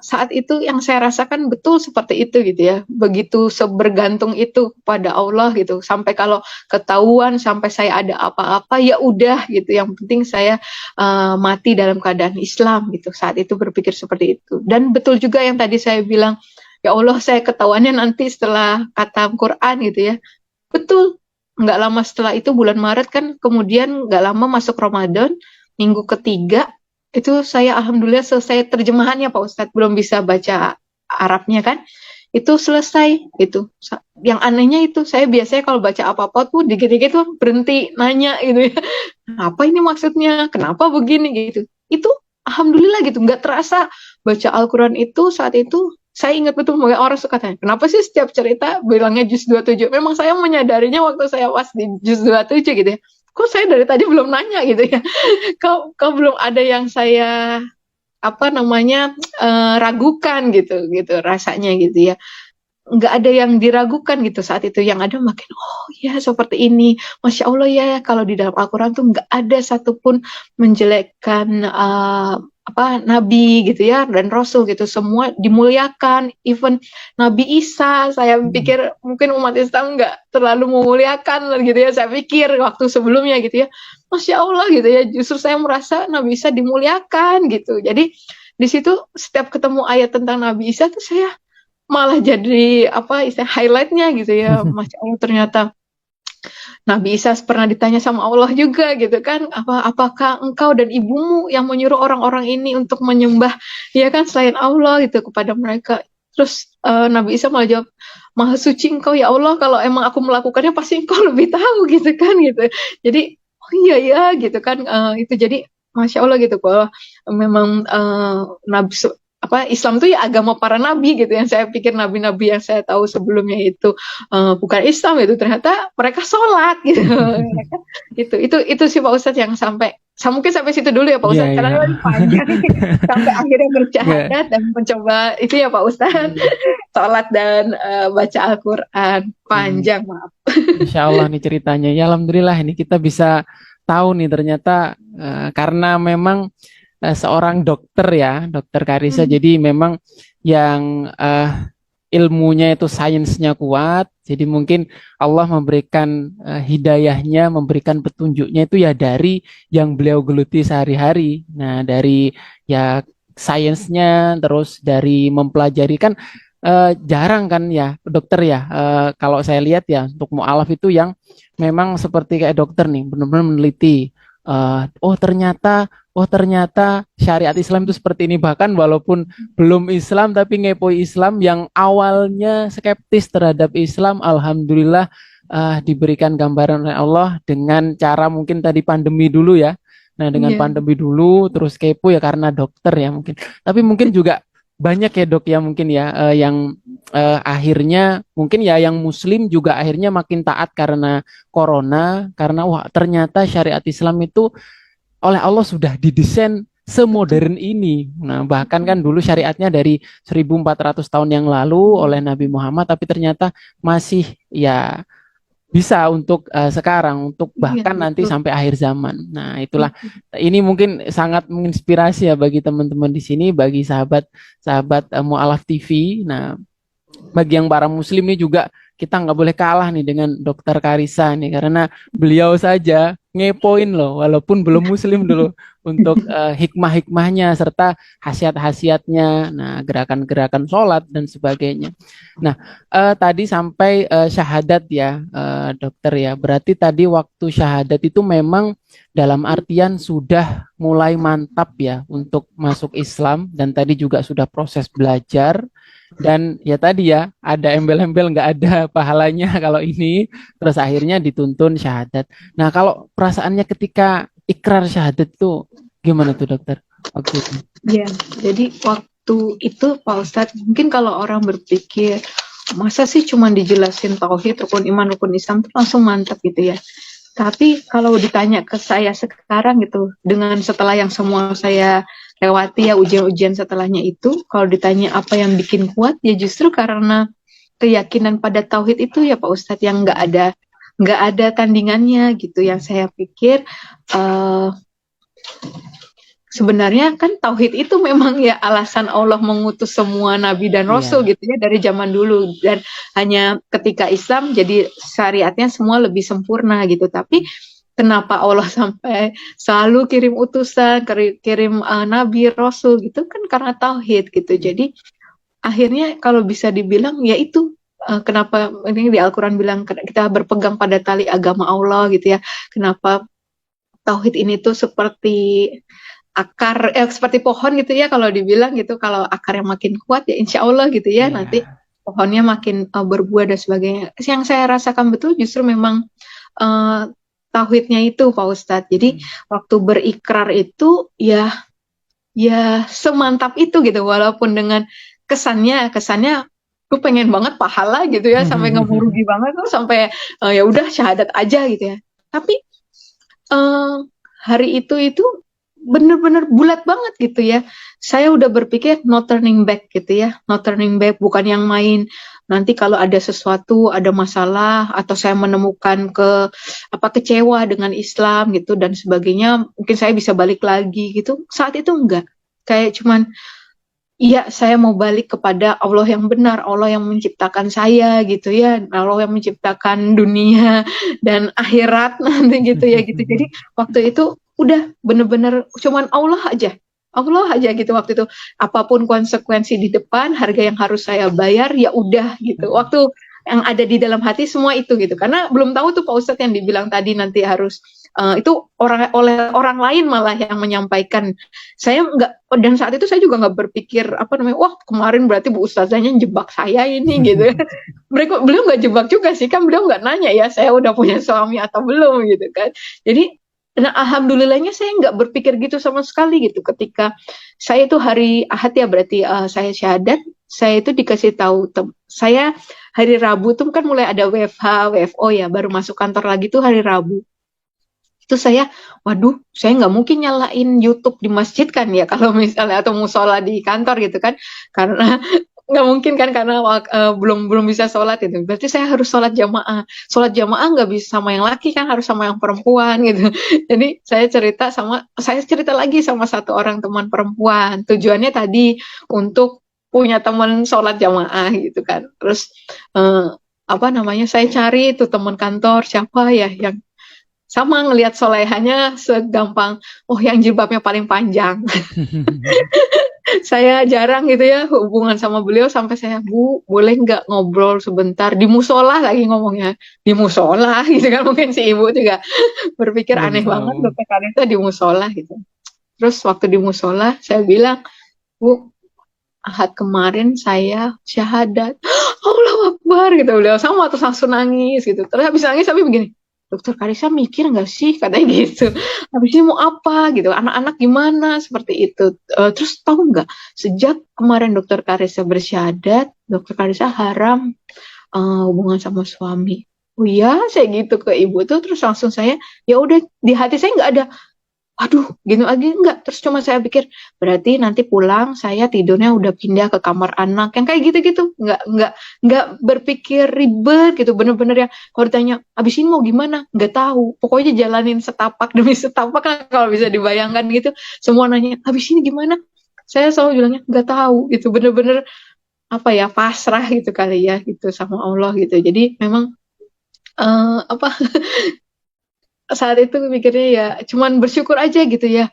S1: saat itu yang saya rasakan betul seperti itu gitu ya begitu sebergantung itu pada Allah gitu sampai kalau ketahuan sampai saya ada apa-apa ya udah gitu yang penting saya mati dalam keadaan Islam gitu saat itu berpikir seperti itu dan betul juga yang tadi saya bilang ya Allah saya ketahuannya nanti setelah khatam Quran gitu ya betul nggak lama setelah itu bulan Maret kan kemudian nggak lama masuk Ramadan minggu ketiga itu saya alhamdulillah selesai terjemahannya Pak Ustadz belum bisa baca Arabnya kan itu selesai itu yang anehnya itu saya biasanya kalau baca apa-apa tuh dikit-dikit tuh berhenti nanya gitu ya apa ini maksudnya kenapa begini gitu itu alhamdulillah gitu nggak terasa baca Al-Quran itu saat itu saya ingat betul orang suka tanya kenapa sih setiap cerita bilangnya juz 27 memang saya menyadarinya waktu saya pas di juz 27 gitu ya kok saya dari tadi belum nanya gitu ya kok belum ada yang saya apa namanya ragukan gitu gitu rasanya gitu ya nggak ada yang diragukan gitu saat itu yang ada makin oh ya seperti ini Masya Allah ya kalau di dalam Al-Quran tuh nggak ada satupun menjelekkan apa Nabi gitu ya dan Rasul gitu semua dimuliakan even Nabi Isa saya pikir mungkin umat Islam nggak terlalu memuliakan gitu ya saya pikir waktu sebelumnya gitu ya Masya Allah gitu ya justru saya merasa Nabi Isa dimuliakan gitu jadi di situ setiap ketemu ayat tentang Nabi Isa tuh saya malah jadi apa istilah highlightnya gitu ya Masya Allah ternyata Nabi Isa pernah ditanya sama Allah juga gitu kan apakah engkau dan ibumu yang menyuruh orang-orang ini untuk menyembah ya kan selain Allah gitu kepada mereka terus Nabi Isa malah jawab Maha suci engkau ya Allah kalau emang aku melakukannya pasti engkau lebih tahu gitu kan gitu jadi oh iya ya gitu kan itu jadi Masya Allah gitu bahwa memang Nabi Islam tuh ya agama para nabi gitu. Yang saya pikir nabi-nabi yang saya tahu sebelumnya itu bukan Islam, itu ternyata mereka sholat gitu. Itu sih Pak Ustadz yang mungkin sampai situ dulu ya Pak
S2: Iya,
S1: Ustadz,
S2: iya.
S1: karena lagi panjang sampai akhirnya
S2: Iya.
S1: bersyahadat dan mencoba itu ya Pak Ustadz, sholat dan baca Al-Quran
S2: Hmm.
S1: panjang, maaf.
S2: Insya Allah nih ceritanya. Ya Alhamdulillah ini kita bisa tahu nih ternyata karena memang seorang dokter ya, dokter Karissa.
S1: Hmm.
S2: Jadi memang yang ilmunya itu sainsnya kuat. Jadi mungkin Allah memberikan hidayahnya, memberikan petunjuknya itu ya dari yang beliau geluti sehari-hari. Nah dari ya sainsnya, terus dari mempelajari kan jarang kan ya dokter ya. Kalau saya lihat ya untuk mualaf itu yang memang seperti kayak dokter nih, benar-benar meneliti. Oh ternyata, syariat Islam itu seperti ini, bahkan walaupun belum Islam tapi ngepoi Islam yang awalnya skeptis terhadap Islam, alhamdulillah diberikan gambaran oleh Allah dengan cara mungkin tadi pandemi dulu ya. Nah, dengan
S1: Iya,
S2: pandemi dulu terus kepo ya karena dokter ya mungkin. Tapi mungkin juga banyak ya dok ya mungkin ya yang akhirnya mungkin ya yang muslim juga akhirnya makin taat karena corona, karena wah ternyata syariat Islam itu oleh Allah sudah didesain
S1: betul.
S2: semodern ini. Nah, bahkan kan dulu syariatnya dari 1400 tahun yang lalu oleh Nabi Muhammad, tapi ternyata masih ya bisa untuk sekarang, untuk
S1: Iya,
S2: bahkan nanti
S1: betul.
S2: sampai akhir zaman. Nah, itulah ini mungkin sangat menginspirasi ya bagi teman-teman di sini, bagi sahabat-sahabat Mu'alaf TV. Nah, bagi yang para muslim ini juga kita nggak boleh kalah nih dengan Dokter Karissa nih karena beliau saja ngepoin loh walaupun belum muslim dulu untuk hikmah-hikmahnya serta khasiat-khasiatnya, nah gerakan-gerakan sholat dan sebagainya. Nah tadi sampai syahadat ya dokter ya, berarti tadi waktu syahadat itu memang dalam artian sudah mulai mantap ya untuk masuk Islam dan tadi juga sudah proses belajar dan ya tadi ya ada embel-embel nggak ada pahalanya kalau ini terus akhirnya dituntun syahadat. Nah kalau perasaannya ketika ikrar syahadat itu gimana tuh dokter waktu itu?
S1: Ya, jadi waktu itu Pak Ustadz, mungkin kalau orang berpikir, masa sih cuma dijelasin tauhid, rukun iman, rukun Islam tuh langsung mantap gitu ya. Tapi kalau ditanya ke saya sekarang gitu, dengan setelah yang semua saya lewati ya ujian-ujian setelahnya itu, kalau ditanya apa yang bikin kuat, ya justru karena keyakinan pada tauhid itu ya Pak Ustadz, yang nggak ada tandingannya gitu. Yang saya pikir uh, sebenarnya kan tauhid itu memang ya alasan Allah mengutus semua nabi dan rasul
S2: Iya.
S1: gitu ya dari zaman dulu, dan hanya ketika Islam jadi syariatnya semua lebih sempurna gitu. Tapi kenapa Allah sampai selalu kirim utusan, kirim nabi rasul gitu kan karena tauhid gitu. Jadi akhirnya kalau bisa dibilang ya itu kenapa ini di Al-Qur'an bilang kita berpegang pada tali agama Allah gitu ya. Kenapa tauhid ini tuh seperti akar seperti pohon gitu ya, kalau dibilang gitu, kalau akarnya makin kuat ya insya Allah gitu ya nanti
S2: Iya.
S1: pohonnya makin berbuah dan sebagainya. Yang saya rasakan betul justru memang uh, tauhidnya itu Pak Ustadz. Jadi waktu berikrar itu ya semantap itu gitu, walaupun dengan kesannya gue pengen banget pahala gitu ya, sampai ngeburugi banget tuh, sampai ya udah syahadat aja gitu ya. Tapi uh, hari itu bener-bener bulat banget gitu ya. Saya udah berpikir no turning back gitu ya. No turning back, bukan yang main. Nanti kalau ada sesuatu, ada masalah, atau saya menemukan kecewa dengan Islam gitu dan sebagainya, mungkin saya bisa balik lagi gitu. Saat itu enggak. Kayak cuman, iya saya mau balik kepada Allah yang benar, Allah yang menciptakan saya gitu ya, Allah yang menciptakan dunia dan akhirat nanti gitu ya gitu. Jadi waktu itu udah bener-bener cuman Allah aja gitu waktu itu. Apapun konsekuensi di depan, harga yang harus saya bayar ya udah gitu. Waktu yang ada di dalam hati semua itu gitu. Karena belum tahu tuh Pak Ustadz yang dibilang tadi nanti harus itu oleh orang lain malah yang menyampaikan. Saya nggak, dan saat itu saya juga nggak berpikir wah kemarin berarti Bu Ustazahnya jebak saya ini gitu. Beliau nggak jebak juga sih, kan beliau nggak nanya ya saya udah punya suami atau belum gitu kan. Jadi Nah, alhamdulillahnya saya nggak berpikir gitu sama sekali gitu. Ketika saya itu hari Ahad ya berarti saya syahadat, saya itu dikasih tahu saya hari Rabu tuh kan mulai ada WFH, WFO ya, baru masuk kantor lagi tuh hari Rabu. Itu saya, waduh, saya nggak mungkin nyalain YouTube di masjid kan ya kalau misalnya atau musola di kantor gitu kan, karena nggak mungkin kan karena belum belum bisa sholat itu. Berarti saya harus sholat jamaah. Sholat jamaah nggak bisa sama yang laki kan, harus sama yang perempuan gitu. Jadi saya cerita lagi sama satu orang teman perempuan. Tujuannya tadi untuk punya teman sholat jamaah gitu kan. Terus apa namanya? Saya cari tuh teman kantor siapa ya yang sama ngelihat solehannya segampang, oh yang jilbabnya paling panjang. Saya jarang gitu ya hubungan sama beliau sampai saya, Bu, boleh nggak ngobrol sebentar di musola lagi ngomongnya. Di musola gitu kan mungkin si ibu juga berpikir
S2: Belum
S1: aneh banget
S2: tahu.
S1: dokter Karita di musola gitu. Terus waktu di musola saya bilang, Bu, Ahad kemarin saya syahadat. Allah Akbar gitu beliau sama terus langsung nangis gitu. Terus habis nangis tapi begini, Dokter Karisa mikir nggak sih katanya gitu. Habis ini mau apa gitu? Anak-anak gimana seperti itu? Terus tahu nggak? Sejak kemarin Dokter Karisa bersyahadat, Dokter Karisa haram hubungan sama suami. Oh iya, saya gitu ke ibu tuh terus langsung saya ya udah di hati saya nggak ada aduh, gini lagi enggak. Terus cuma saya pikir, berarti nanti pulang saya tidurnya udah pindah ke kamar anak. Yang kayak gitu-gitu. Enggak berpikir ribet gitu. Bener-bener ya, kalau ditanya, abis ini mau gimana? Enggak tahu. Pokoknya jalanin setapak demi setapak kan kalau bisa dibayangkan gitu. Semua nanya, abis ini gimana? Saya selalu bilangnya, enggak tahu gitu. Bener-bener, apa ya, pasrah gitu kali ya, gitu sama Allah gitu. Jadi memang, apa saat itu mikirnya ya cuman bersyukur aja gitu ya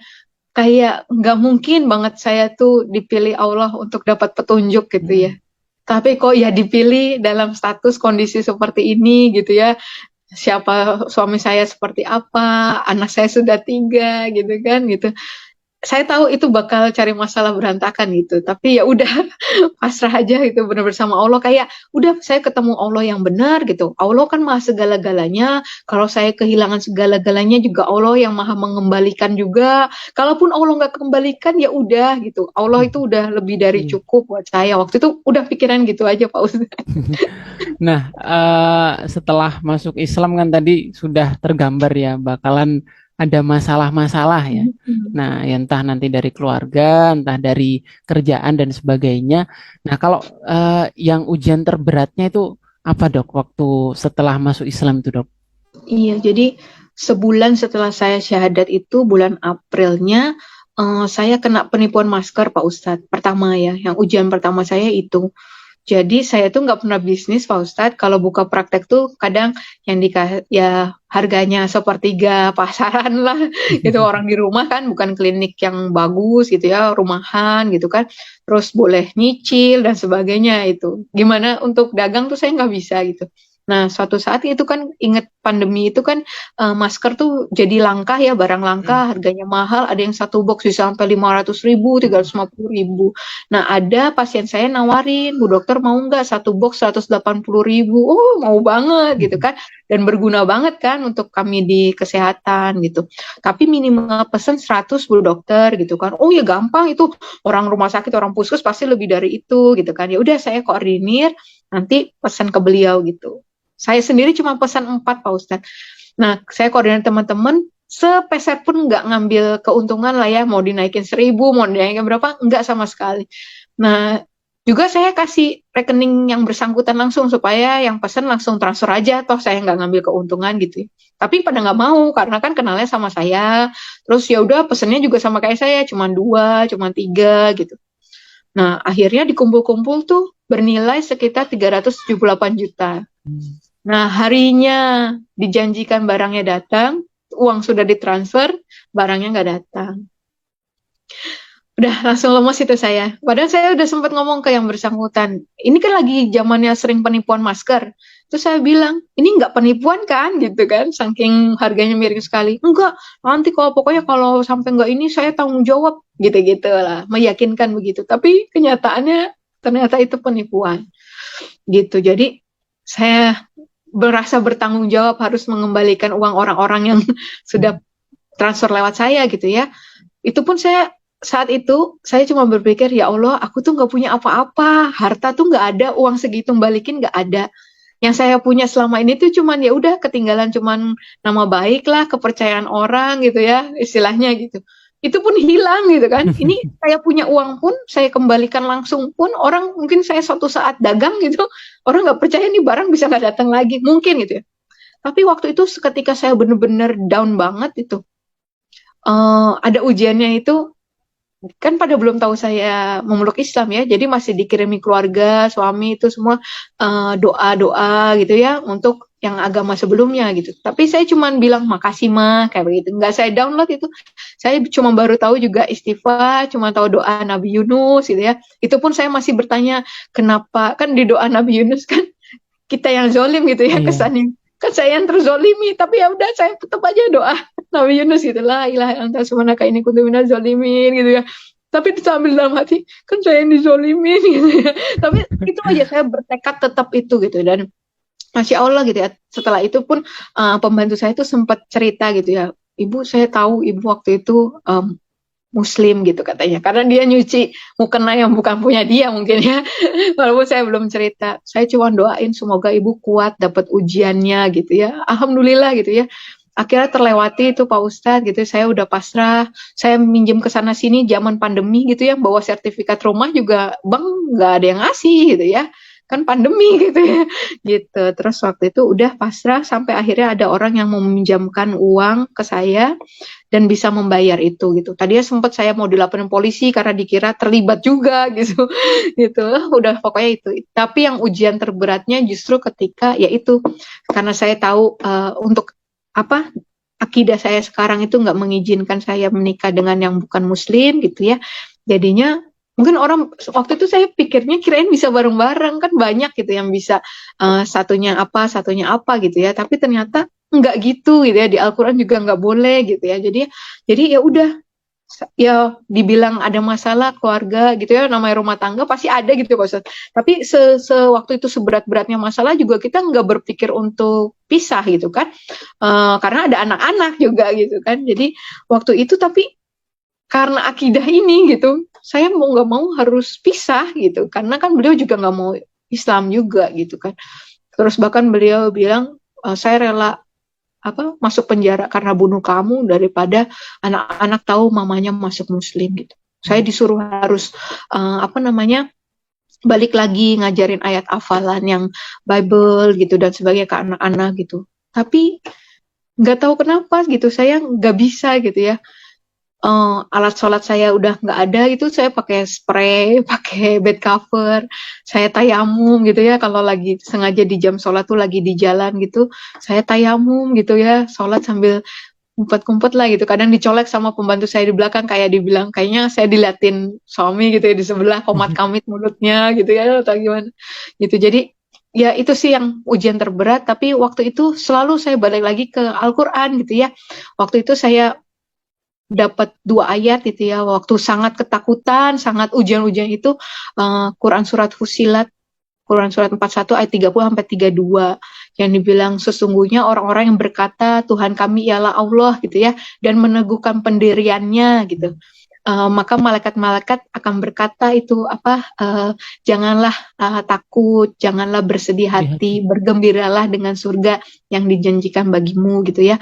S1: kayak nggak mungkin banget saya tuh dipilih Allah untuk dapat petunjuk gitu ya.
S2: Hmm.
S1: Tapi kok ya dipilih dalam status kondisi seperti ini gitu ya. Siapa suami saya seperti apa, anak saya sudah 3 gitu kan gitu. Saya tahu itu bakal cari masalah berantakan gitu. Tapi ya udah pasrah aja gitu benar bersama Allah kayak udah saya ketemu Allah yang benar gitu. Allah kan maha segala-galanya. Kalau saya kehilangan segala-galanya juga Allah yang maha mengembalikan juga. Kalaupun Allah nggak kembalikan ya udah gitu. Allah itu udah lebih dari
S2: Iya.
S1: cukup buat saya. Waktu itu udah pikiran gitu aja Pak Ustadz.
S2: Nah, setelah masuk Islam kan tadi sudah tergambar ya bakalan ada masalah-masalah ya. Nah, ya entah nanti dari keluarga, entah dari kerjaan dan sebagainya. Nah, kalau yang ujian terberatnya itu apa dok? Waktu setelah masuk Islam itu dok?
S1: Iya, jadi sebulan setelah saya syahadat itu bulan Aprilnya saya kena penipuan masker Pak Ustadz. Pertama ya, yang ujian pertama saya itu. Jadi saya tuh nggak pernah bisnis Pak Ustadz. Kalau buka praktek tuh kadang yang ya harganya sepertiga pasaran lah. Itu orang di rumah kan bukan klinik yang bagus gitu ya, rumahan gitu kan. Terus boleh nyicil dan sebagainya itu. Gimana untuk dagang tuh saya nggak bisa gitu. Nah, suatu saat itu kan inget pandemi itu kan masker tuh jadi langka ya, barang langka, harganya mahal, ada yang satu box bisa sampai 500.000, 350.000. Nah, ada pasien saya nawarin, Bu Dokter mau nggak satu box 180.000? Oh, mau banget gitu kan. Dan berguna banget kan untuk kami di kesehatan gitu. Tapi minimal pesen 100 Bu Dokter gitu kan. Oh ya gampang itu orang rumah sakit, orang puskes pasti lebih dari itu gitu kan. Ya udah saya koordinir nanti pesan ke beliau gitu. Saya sendiri cuma pesan 4 Pak Ustadz. Nah, saya koordinir teman-teman sepeser pun nggak ngambil keuntungan lah ya, mau dinaikin 1.000, mau dinaikin berapa, nggak sama sekali. Nah, juga saya kasih rekening yang bersangkutan langsung supaya yang pesan langsung transfer aja, toh saya nggak ngambil keuntungan gitu. Tapi pada nggak mau karena kan kenalnya sama saya. Terus ya udah pesennya juga sama kayak saya, cuma 2, cuma 3 gitu. Nah, akhirnya dikumpul-kumpul tuh bernilai sekitar 378 juta. Nah, harinya dijanjikan barangnya datang, uang sudah ditransfer, barangnya nggak datang. Udah langsung lemes itu saya. Padahal saya udah sempat ngomong ke yang bersangkutan. Ini kan lagi zamannya sering penipuan masker. Terus saya bilang, ini nggak penipuan kan? Gitu kan, saking harganya miring sekali. Enggak, nanti kalau pokoknya kalau sampai nggak ini saya tanggung jawab. Gitu-gitu lah, meyakinkan begitu. Tapi kenyataannya ternyata itu penipuan. Gitu, jadi saya berasa bertanggung jawab harus mengembalikan uang orang-orang yang sudah transfer lewat saya gitu ya. Itu pun saat itu saya cuma berpikir, ya Allah, aku tuh nggak punya apa-apa, harta tuh nggak ada, uang segitu balikin nggak ada. Yang saya punya selama ini tuh cuman ya udah ketinggalan, cuman nama baik lah, kepercayaan orang gitu ya, istilahnya gitu. Itu pun hilang gitu kan. Ini saya punya uang pun saya kembalikan langsung pun, orang mungkin saya suatu saat dagang gitu, orang nggak percaya nih barang bisa nggak datang lagi, mungkin gitu ya. Tapi waktu itu ketika saya bener-bener down banget itu, ada ujiannya itu, kan pada belum tahu saya memeluk Islam ya, jadi masih dikirimi keluarga, suami itu semua doa-doa gitu ya untuk yang agama sebelumnya gitu. Tapi saya cuma bilang makasih mah kayak begitu, nggak saya download itu. Saya cuma baru tahu juga istighfar, cuma tahu doa Nabi Yunus gitu ya. Itu pun saya masih bertanya kenapa, kan di doa Nabi Yunus kan kita yang zolim gitu ya,
S2: Iya.
S1: kesannya kan saya yang terzolimi, tapi ya udah saya tetap aja doa Nabi Yunus gitu, la ilaha illa anta subhanaka inni kuntu minaz zalimin gitu ya. Tapi sambil dalam hati, kan saya yang dizolimin gitu ya. Tapi itu aja saya bertekad tetap itu gitu. Dan Masya Allah gitu ya, setelah itu pun pembantu saya itu sempat cerita gitu ya, Ibu saya tahu Ibu waktu itu Muslim gitu katanya, karena dia nyuci mukena yang bukan punya dia mungkin ya. Walaupun saya belum cerita, saya cuma doain semoga ibu kuat dapat ujiannya gitu ya. Alhamdulillah gitu ya. Akhirnya terlewati itu Pak Ustadz gitu. Saya udah pasrah. Saya minjem ke sana sini zaman pandemi gitu ya. Bawa sertifikat rumah juga bank nggak ada yang ngasih gitu ya. Kan pandemi gitu ya. Gitu. Terus waktu itu udah pasrah sampai akhirnya ada orang yang mau meminjamkan uang ke saya dan bisa membayar itu gitu. Tadinya sempat saya mau dilaporin polisi karena dikira terlibat juga gitu. Gitu. Udah pokoknya itu. Tapi yang ujian terberatnya justru ketika yaitu karena saya tahu untuk apa akidah saya sekarang itu nggak mengizinkan saya menikah dengan yang bukan muslim gitu ya. Jadinya mungkin orang waktu itu saya pikirnya kirain bisa bareng-bareng, kan banyak gitu yang bisa satunya apa gitu ya. Tapi ternyata nggak gitu gitu ya, di Al-Quran juga nggak boleh gitu ya. Jadi ya udah, ya dibilang ada masalah keluarga gitu ya, namanya rumah tangga pasti ada gitu Pak Ustadz. Tapi waktu itu seberat-beratnya masalah juga kita nggak berpikir untuk pisah gitu kan. Karena ada anak-anak juga gitu kan. Jadi waktu itu tapi karena akidah ini gitu, saya mau nggak mau harus pisah gitu, karena kan beliau juga nggak mau Islam juga gitu kan. Terus bahkan beliau bilang, saya rela masuk penjara karena bunuh kamu daripada anak-anak tahu mamanya masuk Muslim gitu. Saya disuruh harus balik lagi ngajarin ayat hafalan yang Bible gitu dan sebagainya ke anak-anak gitu. Tapi nggak tahu kenapa gitu, saya nggak bisa gitu ya. Alat sholat saya udah nggak ada gitu, saya pakai spray, pakai bed cover, saya tayamum gitu ya, kalau lagi sengaja di jam sholat tuh lagi di jalan gitu, saya tayamum gitu ya, sholat sambil kumpet-kumpet lah gitu, kadang dicolek sama pembantu saya di belakang, kayak dibilang, kayaknya saya diliatin suami gitu ya, di sebelah komat kamit mulutnya gitu ya, atau gimana gitu. Jadi ya itu sih yang ujian terberat, tapi waktu itu selalu saya balik lagi ke Al-Quran gitu ya. Waktu itu saya dapat 2 ayat gitu ya, waktu sangat ketakutan, sangat ujian-ujian itu, Quran surat Fusilat, Quran surat 41 ayat 30 sampai 32 yang dibilang sesungguhnya orang-orang yang berkata Tuhan kami ialah Allah gitu ya, dan meneguhkan pendiriannya gitu. Maka malaikat-malaikat akan berkata itu janganlah takut, janganlah bersedih hati, bergembiralah dengan surga yang dijanjikan bagimu gitu ya.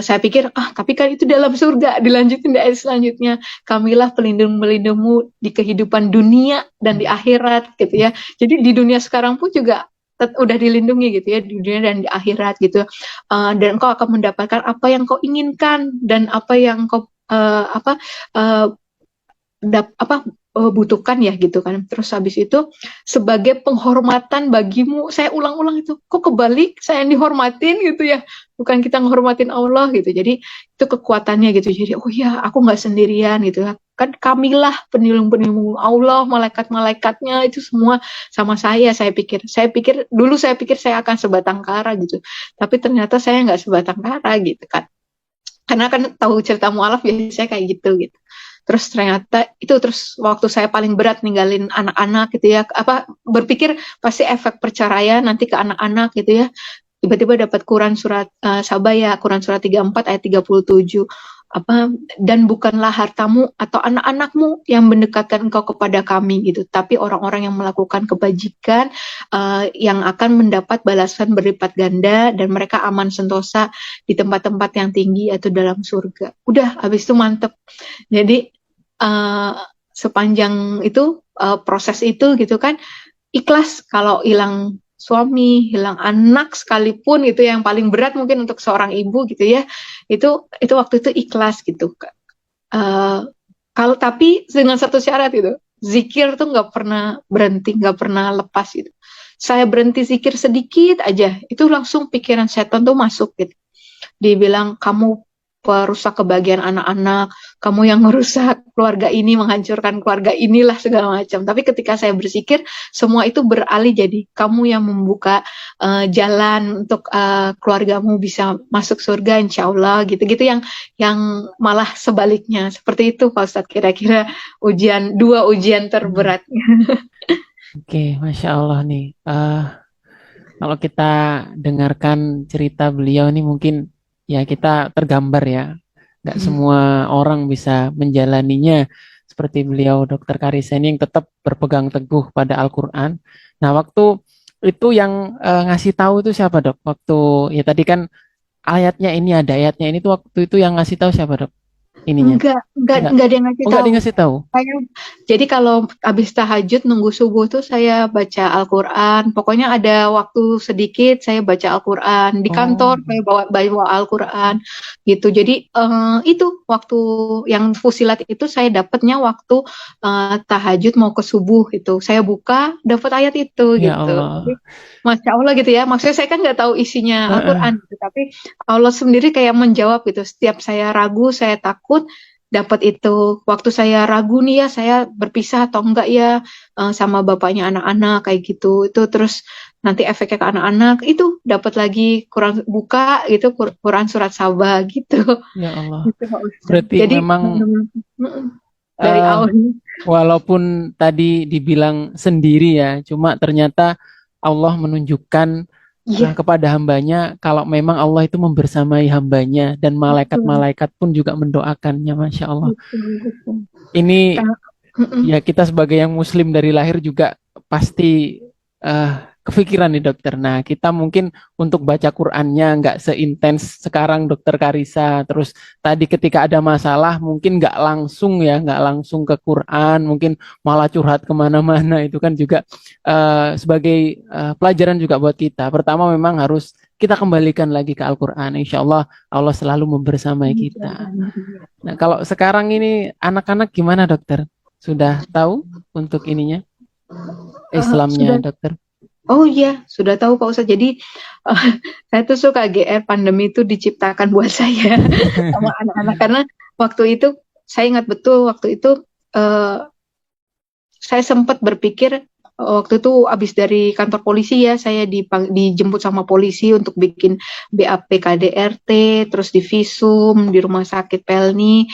S1: Saya pikir tapi kan itu dalam surga. Dilanjutin di ayat selanjutnya, kamilah pelindung-pelindungmu di kehidupan dunia dan di akhirat gitu ya. Jadi di dunia sekarang pun juga udah dilindungi gitu ya, di dunia dan di akhirat gitu. Dan engkau akan mendapatkan apa yang kau inginkan dan apa yang kau butuhkan ya gitu kan. Terus habis itu sebagai penghormatan bagimu, saya ulang-ulang itu, kok kebalik saya yang dihormatin gitu ya, bukan kita menghormatin Allah gitu. Jadi itu kekuatannya gitu. Jadi oh ya, aku nggak sendirian gitu ya, kan kamilah penilung-penilung Allah, malaikat-malaikatnya itu semua sama saya. Saya pikir dulu saya pikir saya akan sebatang kara gitu, tapi ternyata saya nggak sebatang kara gitu kan. Karena kan tahu cerita mualaf biasanya kayak gitu. Terus ternyata itu, terus waktu saya paling berat ninggalin anak-anak gitu ya, berpikir pasti efek perceraian nanti ke anak-anak gitu ya. Tiba-tiba dapat Quran surat Sabah ya, Quran surat 34 ayat 37. apa, dan bukanlah hartamu atau anak-anakmu yang mendekatkan engkau kepada kami gitu, tapi orang-orang yang melakukan kebajikan yang akan mendapat balasan berlipat ganda dan mereka aman sentosa di tempat-tempat yang tinggi atau dalam surga. Udah, habis itu mantep. Jadi sepanjang itu proses itu gitu kan, ikhlas kalau hilang suami, hilang anak sekalipun, itu yang paling berat mungkin untuk seorang ibu gitu ya. Itu waktu itu ikhlas gitu. Kalau tapi dengan satu syarat itu, zikir tuh nggak pernah berhenti, nggak pernah lepas gitu. Saya berhenti zikir sedikit aja, itu langsung pikiran setan tuh masuk gitu. Dibilang kamu perusak kebahagiaan anak-anak, kamu yang merusak keluarga ini, menghancurkan keluarga inilah segala macam. Tapi ketika saya berpikir, semua itu beralih jadi kamu yang membuka jalan untuk keluargamu bisa masuk surga, insya Allah gitu-gitu, yang malah sebaliknya seperti itu Pak Ustadz, kira-kira dua ujian terberatnya.
S2: Oke, Masya Allah nih. Kalau kita dengarkan cerita beliau ini mungkin ya kita tergambar ya. Nggak semua orang bisa menjalaninya seperti beliau Dokter Karisa ini yang tetap berpegang teguh pada Al-Quran. Nah, waktu itu yang ngasih tahu itu siapa Dok? Waktu ya tadi kan ayatnya ini ada ayatnya ini tuh waktu itu yang ngasih tahu siapa Dok? Ininya. Enggak.
S1: Enggak ada yang ngasih
S2: Oh, enggak
S1: tahu.
S2: dikasih tahu.
S1: Jadi kalau habis tahajud nunggu subuh tuh saya baca Al-Quran. Pokoknya ada waktu sedikit saya baca Al-Quran. Di
S2: Oh,
S1: kantor saya bawa Al-Quran gitu. Jadi itu waktu yang fusilat itu saya dapatnya waktu tahajud mau ke subuh gitu. Saya buka dapat ayat itu
S2: ya
S1: gitu. Jadi
S2: Allah.
S1: Masya Allah gitu ya. Maksudnya saya kan nggak tahu isinya
S2: Heeh.
S1: Al-Quran gitu. Tapi Allah sendiri kayak menjawab gitu. Setiap saya ragu, saya takut, dapat itu. Waktu saya ragu nih ya, saya berpisah atau enggak ya sama bapaknya anak-anak kayak gitu. Itu terus nanti efeknya ke anak-anak itu dapat lagi Quran, buka gitu Quran surat Sabah gitu.
S2: Ya Allah.
S1: Gitu Pak Ustadz.
S2: Berarti
S1: Jadi
S2: memang
S1: dari
S2: eh,
S1: awal.
S2: walaupun tadi dibilang sendiri ya, cuma ternyata Allah menunjukkan
S1: Iya,
S2: kepada hambanya kalau memang Allah itu membersamai hambanya dan
S1: betul,
S2: malaikat-malaikat pun juga mendoakannya, Masya Allah.
S1: betul, betul.
S2: Ini
S1: Karena,
S2: ya kita sebagai yang muslim dari lahir juga pasti eh, kepikiran nih dokter. Nah, kita mungkin untuk baca Qur'annya nggak seintens sekarang dokter Karisa. Terus tadi ketika ada masalah mungkin nggak langsung ya, nggak langsung ke Qur'an, mungkin malah curhat kemana-mana. Itu kan juga sebagai pelajaran juga buat kita. Pertama memang harus kita kembalikan lagi ke Al-Quran. Insya Allah Allah selalu membersamai kita. Nah, kalau sekarang ini anak-anak gimana dokter? Sudah tahu untuk ininya Islamnya
S1: sudah.
S2: dokter?
S1: Oh iya, sudah tahu Pak Ustadz. Jadi eh, saya tuh suka GR, pandemi itu diciptakan buat saya sama anak-anak, karena waktu itu saya ingat betul waktu itu eh, saya sempat berpikir waktu itu habis dari kantor polisi ya, saya dijemput sama polisi untuk bikin BAP KDRT, terus di visum di rumah sakit Pelni.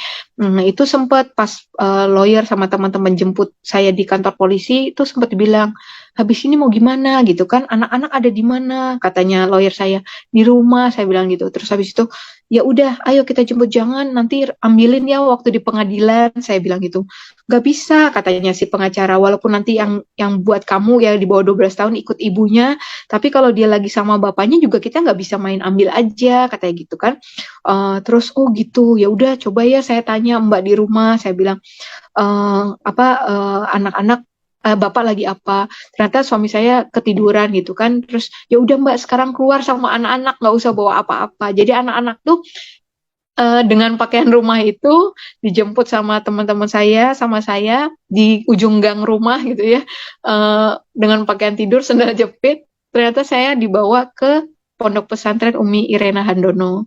S1: Itu sempat pas lawyer sama teman-teman jemput saya di kantor polisi, itu sempat bilang, habis ini mau gimana gitu kan, anak-anak ada di mana, katanya lawyer saya, di rumah, saya bilang gitu. Terus habis itu ya udah, ayo kita jemput, jangan nanti ambilin ya waktu di pengadilan, saya bilang gitu. Gak bisa katanya si pengacara, walaupun nanti yang buat kamu ya di bawah 12 tahun ikut ibunya, tapi kalau dia lagi sama bapaknya juga kita nggak bisa main ambil aja katanya gitu kan. Terus oh gitu, ya udah coba ya saya tanya Mbak di rumah, saya bilang anak-anak Bapak lagi apa? Ternyata suami saya ketiduran gitu kan. Terus ya udah Mbak sekarang keluar sama anak-anak, nggak usah bawa apa-apa. Jadi anak-anak tuh dengan pakaian rumah itu dijemput sama teman-teman saya, sama saya di ujung gang rumah gitu ya, dengan pakaian tidur, sendal jepit. Ternyata saya dibawa ke Pondok Pesantren Umi Irena Handono.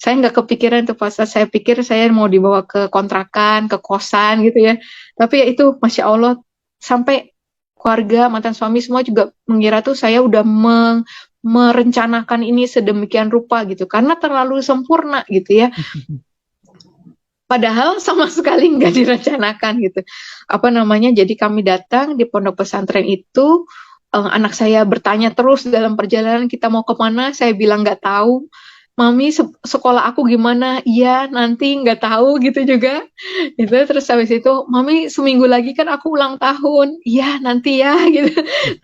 S1: Saya nggak kepikiran tuh pas saya pikir saya mau dibawa ke kontrakan, ke kosan gitu ya. Tapi ya itu, Masya Allah, sampai keluarga, mantan suami semua juga mengira tuh saya udah merencanakan ini sedemikian rupa gitu. Karena terlalu sempurna gitu ya. Padahal sama sekali nggak direncanakan gitu. Apa namanya, jadi kami datang di pondok pesantren itu, anak saya bertanya terus dalam perjalanan kita mau kemana, saya bilang nggak tahu. Mami sekolah aku gimana? Iya, nanti nggak tahu gitu juga. Itu terus habis itu, Mami seminggu lagi kan aku ulang tahun. Iya, nanti ya gitu.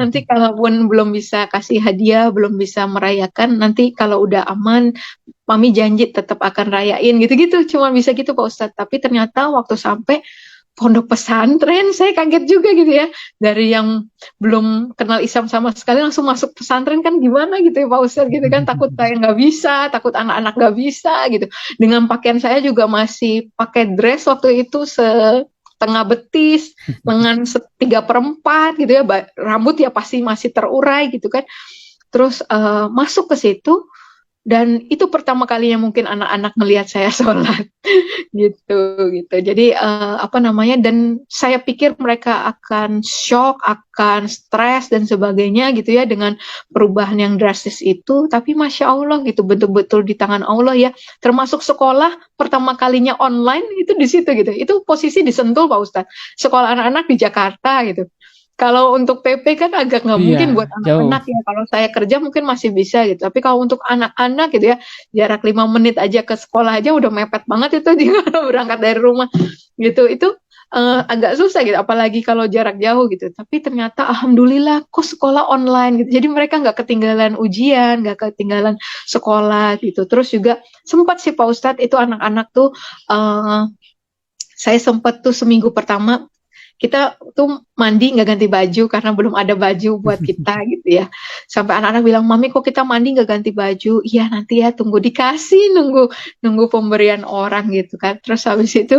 S1: Nanti kalaupun belum bisa kasih hadiah, belum bisa merayakan, nanti kalau udah aman, Mami janji tetap akan rayain gitu-gitu. Cuma bisa gitu Pak Ustadz. Tapi ternyata waktu sampai pondok pesantren, saya kaget juga gitu ya. Dari yang belum kenal Islam sama sekali langsung masuk pesantren kan gimana gitu ya Pak Ustadz gitu kan. Takut saya nggak bisa, takut anak-anak nggak bisa gitu. Dengan pakaian saya juga masih pakai dress waktu itu setengah betis, lengan tiga perempat gitu ya. Rambut ya pasti masih terurai gitu kan. Terus masuk ke situ, dan itu pertama kalinya mungkin anak-anak melihat saya sholat gitu gitu. Jadi apa namanya, dan saya pikir mereka akan shock, akan stres dan sebagainya gitu ya dengan perubahan yang drastis itu. Tapi masya Allah gitu, betul-betul di tangan Allah ya. Termasuk sekolah pertama kalinya online itu di situ gitu. Itu posisi di Sentul Pak Ustadz. Sekolah anak-anak di Jakarta gitu. Kalau untuk PP kan agak nggak
S2: Iya,
S1: mungkin buat
S2: jauh.
S1: anak-anak ya. Kalau saya kerja mungkin masih bisa gitu. Tapi kalau untuk anak-anak gitu ya, jarak 5 menit aja ke sekolah aja udah mepet banget itu dia berangkat dari rumah gitu. Itu agak susah gitu. Apalagi kalau jarak jauh gitu. Tapi ternyata alhamdulillah kok sekolah online gitu. Jadi mereka nggak ketinggalan ujian, nggak ketinggalan sekolah gitu. Terus juga sempat sih Pak Ustadz itu anak-anak tuh saya sempat tuh seminggu pertama kita tuh mandi nggak ganti baju karena belum ada baju buat kita gitu ya. Sampai anak-anak bilang, Mami kok kita mandi nggak ganti baju? Iya nanti ya tunggu dikasih, nunggu nunggu pemberian orang gitu kan. Terus habis itu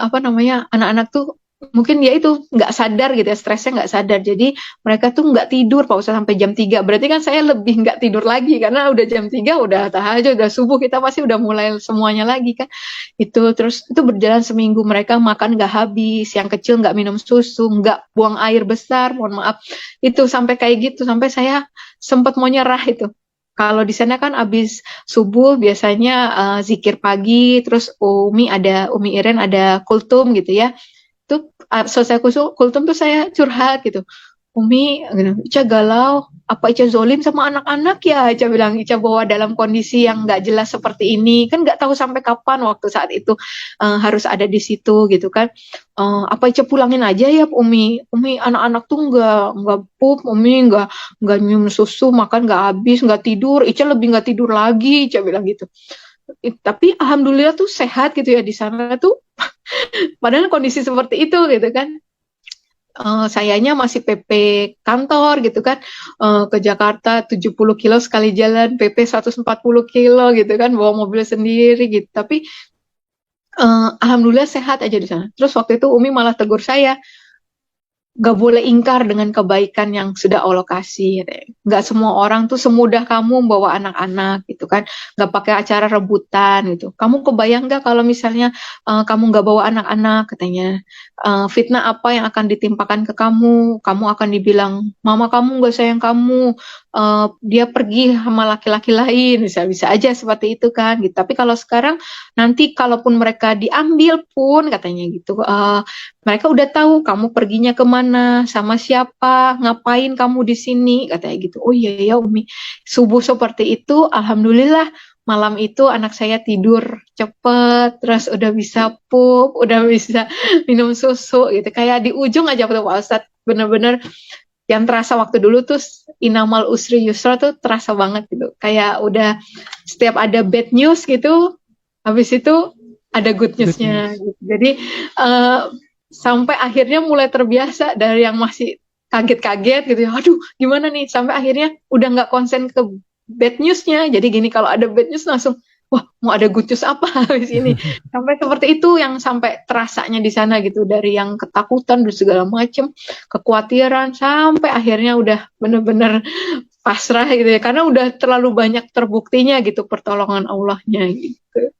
S1: apa namanya, anak-anak tuh mungkin ya itu nggak sadar gitu ya, stresnya nggak sadar. Jadi mereka tuh nggak tidur Pak Ustadz sampai jam 3. Berarti kan saya lebih nggak tidur lagi karena udah jam 3 udah tahajud, udah subuh kita pasti udah mulai semuanya lagi kan. Itu terus itu berjalan seminggu, mereka makan nggak habis, yang kecil nggak minum susu, nggak buang air besar, mohon maaf. Itu sampai kayak gitu, sampai saya sempat mau nyerah itu. Kalau di sana kan abis subuh biasanya zikir pagi, terus Umi Iren ada kultum gitu ya. Itu selesai kultum tuh saya curhat gitu. Umi, Ica galau, apa Ica zolim sama anak-anak ya? Ica bilang, Ica bawa dalam kondisi yang nggak jelas seperti ini, kan nggak tahu sampai kapan waktu saat itu harus ada di situ gitu kan. Apa Ica pulangin aja ya Umi? Umi anak-anak tuh nggak pup, Umi nggak minum susu, makan nggak habis, nggak tidur, Ica lebih nggak tidur lagi, Ica bilang gitu. Tapi alhamdulillah tuh sehat gitu ya di sana tuh, padahal kondisi seperti itu gitu kan. Sayanya masih PP kantor gitu kan, ke Jakarta 70 kilo sekali jalan, PP 140 kilo gitu kan, bawa mobil sendiri gitu. Tapi alhamdulillah sehat aja di sana. Terus waktu itu Umi malah tegur saya, gak boleh ingkar dengan kebaikan yang sudah Allah kasih. Gak semua orang tuh semudah kamu membawa anak-anak gitu kan. Gak pakai acara rebutan gitu. Kamu kebayang gak kalau misalnya kamu gak bawa anak-anak katanya. Fitnah apa yang akan ditimpakan ke kamu. Kamu akan dibilang, mama kamu gak sayang kamu. Dia pergi sama laki-laki lain. Bisa-bisa aja seperti itu kan. Gitu. Tapi kalau sekarang nanti kalaupun mereka diambil pun katanya gitu. Mereka udah tahu kamu perginya kemana, sama siapa, ngapain kamu di sini, katanya gitu. Oh iya ya Umi, subuh seperti itu, alhamdulillah malam itu anak saya tidur cepet, terus udah bisa pup, udah bisa minum susu gitu. Kayak di ujung aja tuh Pak Ustadz, bener-bener yang terasa waktu dulu tuh inamal usri yusra tuh terasa banget gitu. Kayak udah setiap ada bad news gitu, habis itu ada good
S2: Good
S1: newsnya
S2: news.
S1: gitu. Jadi uh, sampai akhirnya mulai terbiasa dari yang masih kaget-kaget gitu ya. Aduh, gimana nih? Sampai akhirnya udah nggak konsen ke bad newsnya. Jadi gini, kalau ada bad news langsung, wah mau ada good news apa habis ini? Sampai seperti itu yang sampai terasanya di sana gitu. Dari yang ketakutan dan segala macem, kekhawatiran, sampai akhirnya udah bener-bener pasrah gitu ya. Karena udah terlalu banyak terbuktinya gitu pertolongan Allahnya gitu.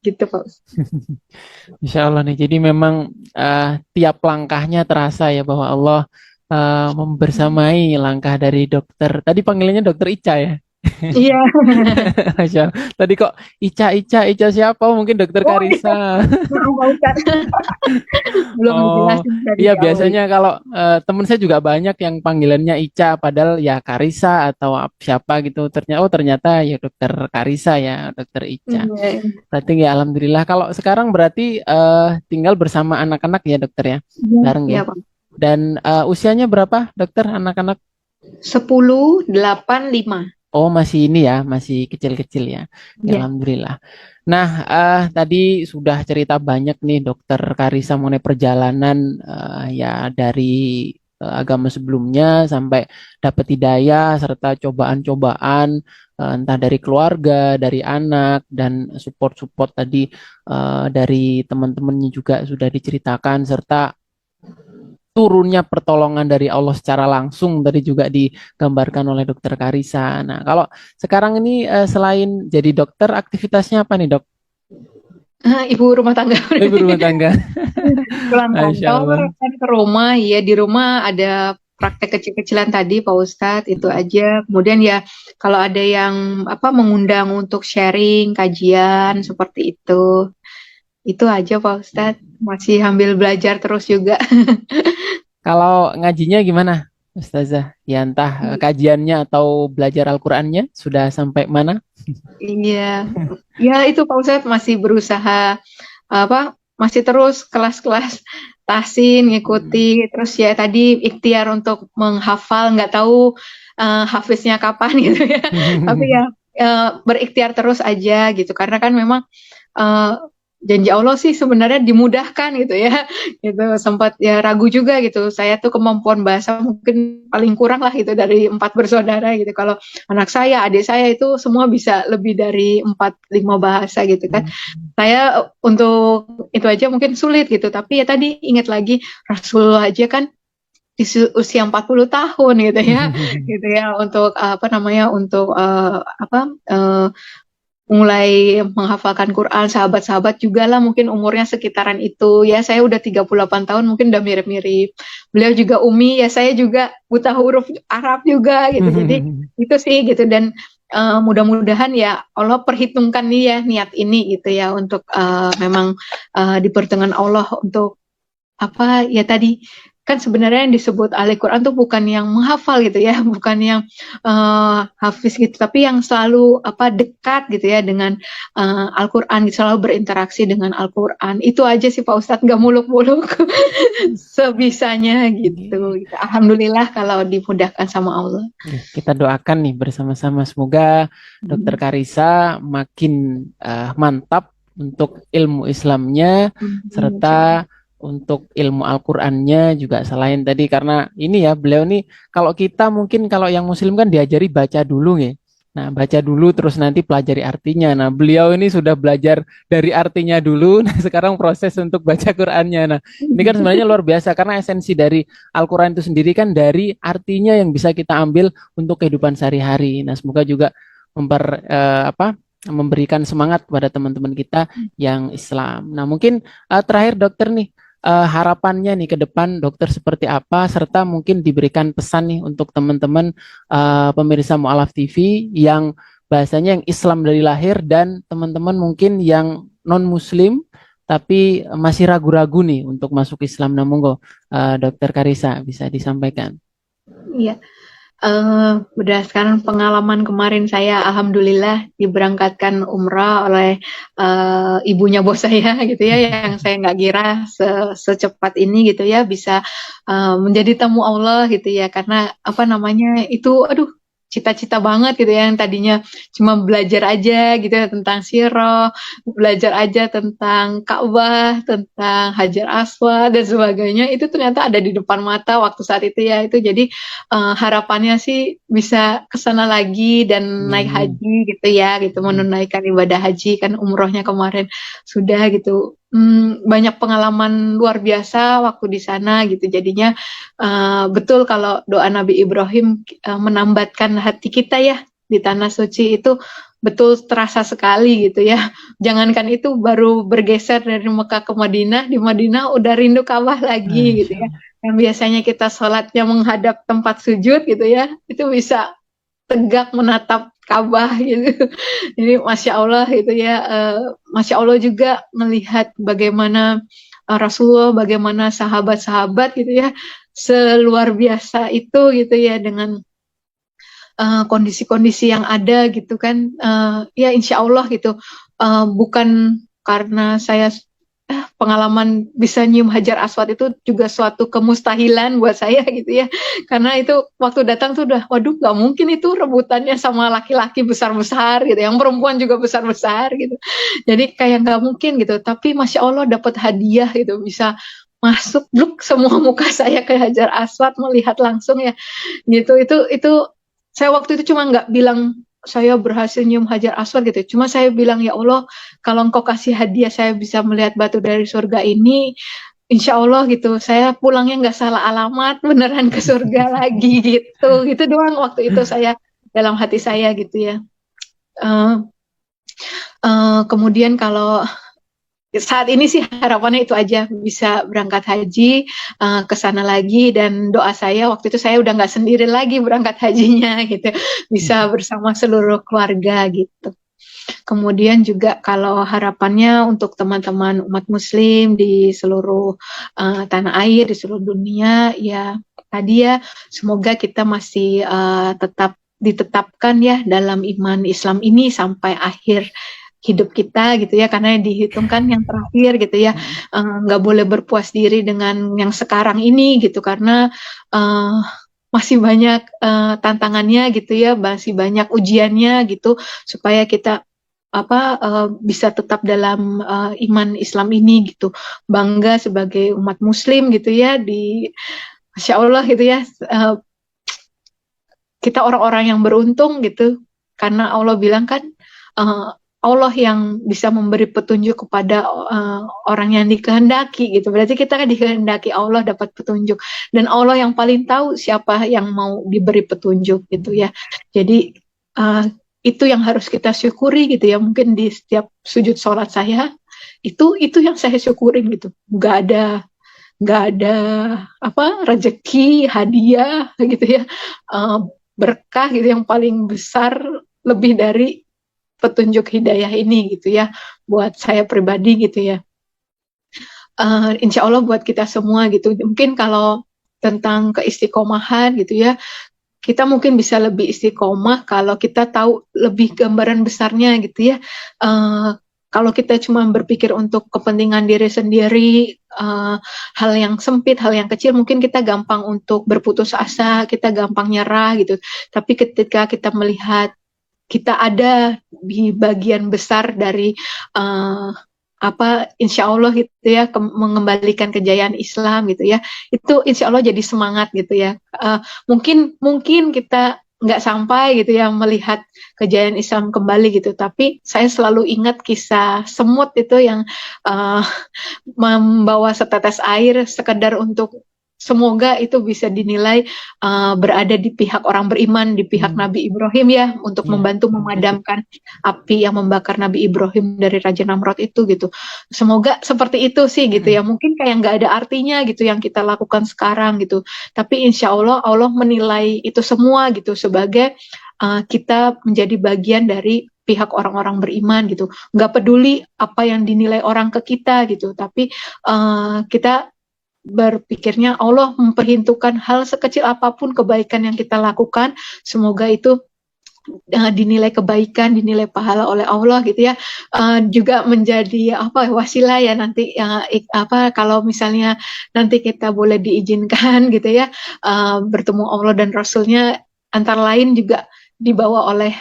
S1: Gitu Pak.
S2: Insya Allah nih. Jadi memang tiap langkahnya terasa ya bahwa Allah membersamai langkah dari dokter. Tadi panggilannya dokter Ica ya.
S1: Iya.
S2: Masya Allah. Tadi kok Ica siapa? Oh, mungkin dokter
S1: Oh iya,
S2: Karisa.
S1: maaf Pak Ustadz. Belum
S2: Oh,
S1: dijelasin tadi
S2: iya
S1: di awal.
S2: biasanya kalau temen saya juga banyak yang panggilannya Ica, padahal ya Karisa atau siapa gitu. Ternyata ya dokter Karisa ya, dokter Ica.
S1: Iya,
S2: Berarti ya alhamdulillah. Kalau sekarang berarti tinggal bersama anak-anak ya dokter ya,
S1: iya,
S2: bareng ya.
S1: iya Pak.
S2: Dan usianya berapa dokter anak-anak?
S1: 10, 8, 5.
S2: Oh masih ini ya, masih kecil-kecil ya. Oke,
S1: Iya.
S2: alhamdulillah. Nah, tadi sudah cerita banyak nih dokter Karisa mengenai perjalanan ya dari agama sebelumnya sampai dapat hidayah serta cobaan-cobaan entah dari keluarga, dari anak dan support-support tadi dari teman-temannya juga sudah diceritakan serta turunnya pertolongan dari Allah secara langsung tadi juga digambarkan oleh dokter Karisa. Nah, kalau sekarang ini selain jadi dokter, aktivitasnya apa nih dok?
S1: Ibu rumah tangga.
S2: Ibu rumah tangga.
S1: Pulang
S2: Masya
S1: kantor
S2: Allah.
S1: kan ke rumah, ya di rumah ada praktek kecil-kecilan tadi Pak Ustadz, itu aja. Kemudian ya kalau ada yang apa mengundang untuk sharing kajian seperti itu aja Pak Ustadz. Masih sambil belajar terus juga.
S2: Kalau ngajinya gimana, Ustazah? Ya entah kajiannya atau belajar Al-Qur'annya sudah sampai mana?
S1: Iya, ya itu Pak Ustadz masih berusaha apa masih terus kelas-kelas tahsin ngikuti terus ya tadi ikhtiar untuk menghafal nggak tahu hafiznya kapan gitu ya tapi ya berikhtiar terus aja gitu karena kan memang eh, janji Allah sih sebenarnya dimudahkan gitu ya gitu sempat ya ragu juga gitu saya tuh kemampuan bahasa mungkin paling kurang lah gitu dari 4 bersaudara gitu kalau anak saya adik saya itu semua bisa lebih dari 4, 5 bahasa gitu kan saya untuk itu aja mungkin sulit gitu tapi ya tadi ingat lagi Rasulullah aja kan di usia 40 tahun gitu ya gitu ya untuk apa namanya untuk mulai menghafalkan Quran sahabat-sahabat juga lah mungkin umurnya sekitaran itu ya saya udah 38 tahun mungkin udah mirip-mirip beliau juga umi ya saya juga buta huruf Arab juga gitu jadi itu sih gitu dan mudah-mudahan ya Allah perhitungkan nih ya niat ini gitu ya untuk memang di pertengahan Allah untuk apa ya tadi kan sebenarnya yang disebut ahli Quran tuh bukan yang menghafal gitu ya, bukan yang hafiz gitu, tapi yang selalu apa dekat gitu ya dengan Al-Quran, selalu berinteraksi dengan Al-Quran. Itu aja sih Pak Ustadz, nggak muluk-muluk sebisanya gitu. Alhamdulillah kalau dimudahkan sama Allah.
S2: Kita doakan nih bersama-sama semoga dokter Karisa makin mantap untuk ilmu Islamnya serta untuk ilmu Al-Qur'annya juga selain tadi karena ini ya beliau nih kalau kita mungkin kalau yang muslim kan diajari baca dulu ya. Nah, baca dulu terus nanti pelajari artinya. Nah, beliau ini sudah belajar dari artinya dulu. Nah, sekarang proses untuk baca Qur'annya. Nah, ini kan sebenarnya luar biasa karena esensi dari Al-Quran itu sendiri kan dari artinya yang bisa kita ambil untuk kehidupan sehari-hari. Nah, semoga juga memberikan semangat kepada teman-teman kita yang Islam. Nah, mungkin terakhir dokter nih harapannya nih ke depan dokter seperti apa serta mungkin diberikan pesan nih untuk teman-teman pemirsa Mu'alaf TV yang bahasanya yang Islam dari lahir dan teman-teman mungkin yang non Muslim tapi masih ragu-ragu nih untuk masuk Islam. Nah, monggo Dokter Karisa bisa disampaikan.
S1: Iya. Berdasarkan pengalaman kemarin saya, alhamdulillah diberangkatkan umrah oleh ibunya bos saya gitu ya, yang saya nggak kira secepat ini gitu ya bisa menjadi tamu Allah gitu ya, karena apa namanya itu, aduh cita-cita banget gitu ya, yang tadinya cuma belajar aja gitu ya tentang sirah, belajar aja tentang Ka'bah, tentang Hajar Aswad dan sebagainya, itu ternyata ada di depan mata waktu saat itu ya, itu jadi harapannya sih bisa ke sana lagi dan naik haji gitu ya gitu menunaikan ibadah haji kan umrohnya kemarin sudah gitu. Banyak pengalaman luar biasa waktu di sana gitu jadinya betul kalau doa Nabi Ibrahim menambatkan hati kita ya di tanah suci itu betul terasa sekali gitu ya. Jangankan itu baru bergeser dari Mekah ke Madinah, di Madinah udah rindu Ka'bah lagi gitu
S2: Masya
S1: ya.
S2: Allah.
S1: Yang biasanya kita sholatnya menghadap tempat sujud gitu ya, itu bisa tegak menatap Ka'bah gitu. Jadi Masya Allah gitu ya, Masya Allah juga melihat bagaimana Rasulullah, bagaimana sahabat-sahabat gitu ya, seluar biasa itu gitu ya dengan kondisi-kondisi yang ada gitu kan, ya insya Allah gitu, bukan karena saya pengalaman bisa nyium Hajar Aswad itu juga suatu kemustahilan buat saya gitu ya, karena itu waktu datang tuh udah waduh nggak mungkin itu rebutannya sama laki-laki besar-besar gitu, yang perempuan juga besar-besar gitu, jadi kayak nggak mungkin gitu, tapi Masya Allah dapat hadiah gitu, bisa masuk bluk semua muka saya ke Hajar Aswad melihat langsung ya gitu. Itu saya waktu itu cuma nggak bilang saya berhasil nyium Hajar Aswad gitu, cuma saya bilang ya Allah, kalau engkau kasih hadiah saya bisa melihat batu dari surga ini, insya Allah gitu saya pulangnya nggak salah alamat, beneran ke surga lagi gitu. Gitu doang waktu itu saya dalam hati saya gitu ya. Uh, Kemudian kalau saat ini sih harapannya itu aja, bisa berangkat haji, ke sana lagi, dan doa saya waktu itu saya udah nggak sendiri lagi berangkat hajinya gitu, bisa bersama seluruh keluarga gitu. Kemudian juga kalau harapannya untuk teman-teman umat muslim di seluruh tanah air, di seluruh dunia, ya tadi ya, semoga kita masih tetap ditetapkan ya dalam iman Islam ini sampai akhir hidup kita gitu ya, karena dihitungkan yang terakhir gitu ya, nggak boleh berpuas diri dengan yang sekarang ini gitu, karena uh, masih banyak tantangannya gitu ya, masih banyak ujiannya gitu, supaya kita bisa tetap dalam iman Islam ini gitu, bangga sebagai umat Muslim gitu ya, di Masya Allah gitu ya, kita orang-orang yang beruntung gitu, karena Allah bilang kan, Allah yang bisa memberi petunjuk kepada orang yang dikehendaki gitu. Berarti kita kan dikehendaki Allah dapat petunjuk, dan Allah yang paling tahu siapa yang mau diberi petunjuk gitu ya. Jadi itu yang harus kita syukuri gitu ya. Mungkin di setiap sujud sholat saya itu yang saya syukurin gitu. Nggak ada rezeki, hadiah gitu ya, berkah gitu yang paling besar lebih dari petunjuk hidayah ini gitu ya, buat saya pribadi gitu ya. Insya Allah buat kita semua gitu. Mungkin kalau tentang keistiqomahan gitu ya, kita mungkin bisa lebih istiqomah kalau kita tahu lebih gambaran besarnya gitu ya. Kalau kita cuma berpikir untuk kepentingan diri sendiri, hal yang sempit, hal yang kecil, mungkin kita gampang untuk berputus asa, kita gampang nyerah gitu. Tapi ketika kita melihat kita ada di bagian besar dari insya Allah gitu ya, mengembalikan kejayaan Islam gitu ya, itu insya Allah jadi semangat gitu ya. Mungkin kita nggak sampai gitu ya melihat kejayaan Islam kembali gitu, tapi saya selalu ingat kisah semut itu yang uh, membawa setetes air sekedar untuk semoga itu bisa dinilai berada di pihak orang beriman, di pihak Nabi Ibrahim ya, untuk membantu memadamkan api yang membakar Nabi Ibrahim dari Raja Namrud itu gitu. Semoga seperti itu sih gitu ya. Mungkin kayak nggak ada artinya gitu yang kita lakukan sekarang gitu. Tapi insya Allah Allah menilai itu semua gitu sebagai kita menjadi bagian dari pihak orang-orang beriman gitu. Nggak peduli apa yang dinilai orang ke kita gitu. Tapi kita berpikirnya Allah memperhitungkan hal sekecil apapun kebaikan yang kita lakukan, semoga itu dinilai kebaikan, dinilai pahala oleh Allah gitu ya, juga menjadi wasilah ya nanti kalau misalnya nanti kita boleh diizinkan gitu ya, bertemu Allah dan Rasulnya, antara lain juga dibawa oleh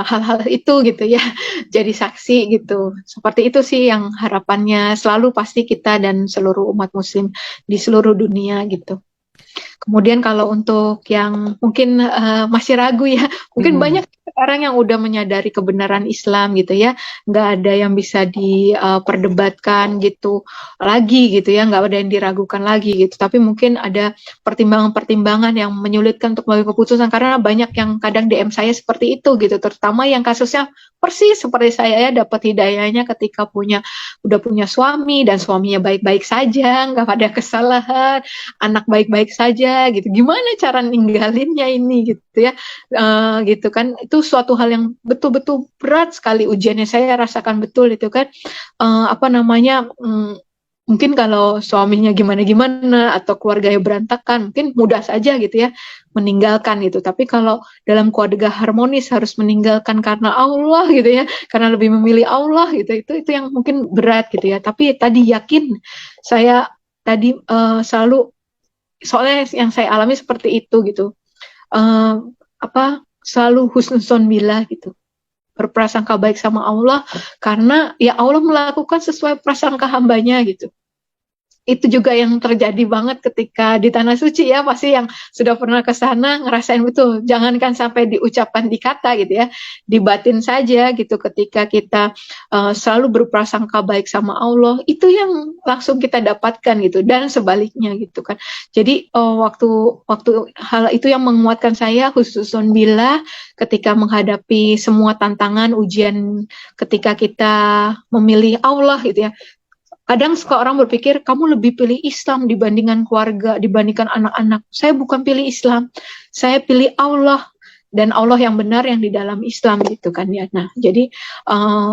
S1: hal-hal itu gitu ya, jadi saksi gitu. Seperti itu sih yang harapannya selalu pasti kita dan seluruh umat muslim di seluruh dunia gitu. Kemudian kalau untuk yang mungkin masih ragu ya, mungkin banyak sekarang yang udah menyadari kebenaran Islam gitu ya, nggak ada yang bisa diperdebatkan gitu lagi gitu ya, nggak ada yang diragukan lagi gitu. Tapi mungkin ada pertimbangan-pertimbangan yang menyulitkan untuk mengambil keputusan, karena banyak yang kadang DM saya seperti itu gitu, terutama yang kasusnya persis seperti saya ya, dapat hidayahnya ketika udah punya suami dan suaminya baik-baik saja, nggak ada kesalahan, anak baik-baik saja gitu. Gimana cara ninggalinnya ini gitu ya. Gitu kan, itu suatu hal yang betul-betul berat sekali ujiannya, saya rasakan betul itu kan. Apa namanya, mungkin kalau suaminya gimana-gimana atau keluarganya berantakan, mungkin mudah saja gitu ya meninggalkan gitu. Tapi kalau dalam keluarga harmonis harus meninggalkan karena Allah gitu ya, karena lebih memilih Allah gitu, itu yang mungkin berat gitu ya. Tapi tadi yakin saya tadi selalu, soalnya yang saya alami seperti itu gitu. Eh, Apa, selalu husnuzon billah gitu, berprasangka baik sama Allah, karena ya Allah melakukan sesuai prasangka hambanya gitu. Itu juga yang terjadi banget ketika di Tanah Suci ya, pasti yang sudah pernah ke sana ngerasain betul. Jangankan sampai diucapkan di kata gitu ya, di batin saja gitu, ketika kita selalu berprasangka baik sama Allah, itu yang langsung kita dapatkan gitu, dan sebaliknya gitu kan. Jadi waktu waktu hal itu yang menguatkan saya, khususon bila ketika menghadapi semua tantangan ujian, ketika kita memilih Allah gitu ya. Kadang suka orang berpikir, kamu lebih pilih Islam dibandingkan keluarga, dibandingkan anak-anak. Saya bukan pilih Islam, saya pilih Allah, dan Allah yang benar yang di dalam Islam gitu kan ya. Nah, jadi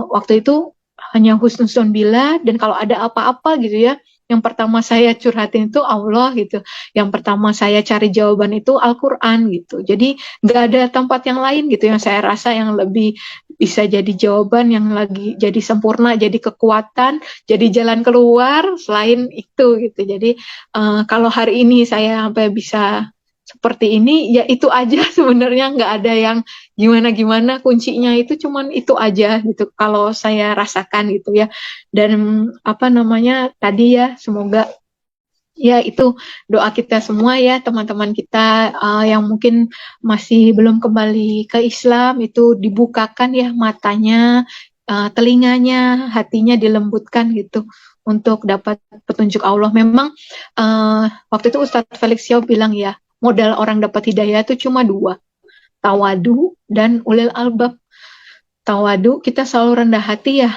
S1: waktu itu hanya husnuzon bila, dan kalau ada apa-apa gitu ya, yang pertama saya curhatin itu Allah gitu. Yang pertama saya cari jawaban itu Al-Quran gitu. Jadi nggak ada tempat yang lain gitu yang saya rasa yang lebih bisa jadi jawaban, yang lagi jadi sempurna, jadi kekuatan, jadi jalan keluar selain itu gitu. Jadi kalau hari ini saya sampai bisa seperti ini, ya itu aja sebenarnya, nggak ada yang gimana-gimana, kuncinya itu cuman itu aja gitu kalau saya rasakan gitu ya. Dan apa namanya tadi ya, semoga ya itu doa kita semua ya, teman-teman kita yang mungkin masih belum kembali ke Islam, itu dibukakan ya matanya, telinganya, hatinya dilembutkan gitu untuk dapat petunjuk Allah. Memang waktu itu Ustadz Felix Xiao bilang ya, modal orang dapat hidayah itu cuma dua, tawadu dan ulil albab. Tawadu, kita selalu rendah hati ya,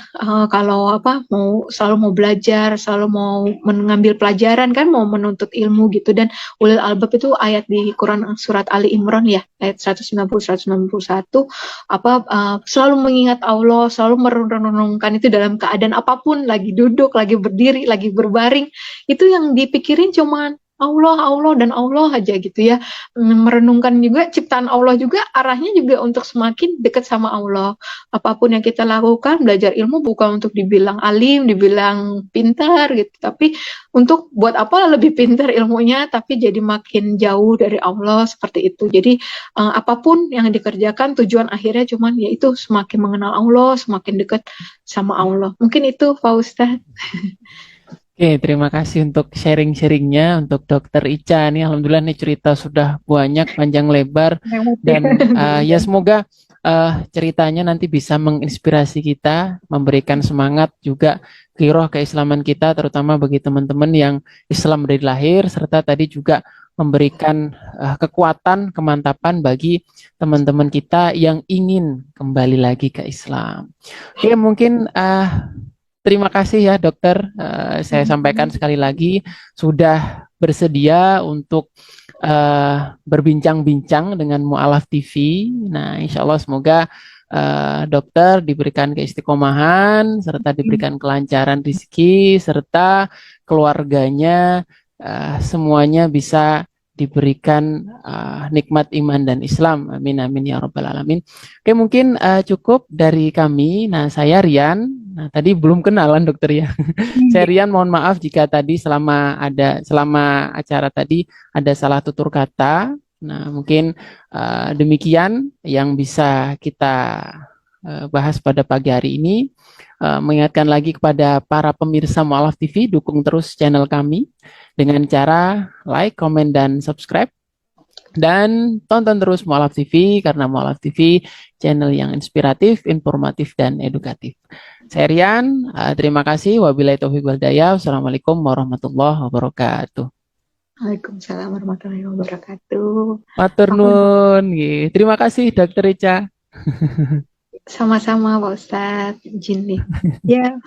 S1: kalau apa, selalu mau belajar, selalu mau mengambil pelajaran kan, mau menuntut ilmu gitu. Dan ulil albab itu ayat di Quran surat Ali Imran ya, ayat 190 191, apa, selalu mengingat Allah, selalu merenungkan itu dalam keadaan apapun, lagi duduk, lagi berdiri, lagi berbaring, itu yang dipikirin cuman Allah, Allah, dan Allah aja gitu ya. Merenungkan juga ciptaan Allah, juga arahnya juga untuk semakin dekat sama Allah. Apapun yang kita lakukan, belajar ilmu bukan untuk dibilang alim, dibilang pintar gitu, tapi untuk buat apa lebih pintar ilmunya, tapi jadi makin jauh dari Allah, seperti itu. Jadi apapun yang dikerjakan, tujuan akhirnya cuman yaitu semakin mengenal Allah, semakin dekat sama Allah. Mungkin itu Pak Ustadz.
S2: Oke, terima kasih untuk sharing-sharingnya untuk Dokter Ica nih. Alhamdulillah nih cerita sudah banyak, panjang lebar, dan ya semoga ceritanya nanti bisa menginspirasi kita, memberikan semangat juga giroh keislaman kita, terutama bagi teman-teman yang Islam dari lahir, serta tadi juga memberikan kekuatan, kemantapan bagi teman-teman kita yang ingin kembali lagi ke Islam. Oke, mungkin terima kasih ya dokter. Saya sampaikan sekali lagi sudah bersedia untuk berbincang-bincang dengan Mu'alaf TV. Nah, insya Allah semoga dokter diberikan keistiqomahan, serta diberikan kelancaran rezeki, serta keluarganya semuanya bisa diberikan nikmat iman dan Islam. Amin amin ya rabbal alamin. Oke, mungkin cukup dari kami. Nah, saya Rian. Nah, tadi belum kenalan dokter ya. Saya Rian, mohon maaf jika tadi selama acara tadi ada salah tutur kata. Nah, mungkin demikian yang bisa kita bahas pada pagi hari ini. Mengingatkan lagi kepada para pemirsa Mu'alaf TV, dukung terus channel kami dengan cara like, komen, dan subscribe. Dan tonton terus Mu'alaf TV, karena Mu'alaf TV channel yang inspiratif, informatif, dan edukatif. Saya Rian, terima kasih. Wabillahi taufiq wal hidayah. Wassalamualaikum warahmatullahi wabarakatuh.
S1: Waalaikumsalam warahmatullahi wabarakatuh.
S2: Matur nuwun. Terima kasih Dokter Ica.
S1: Sama-sama Pak Ustadz, izin nih.
S3: Ya,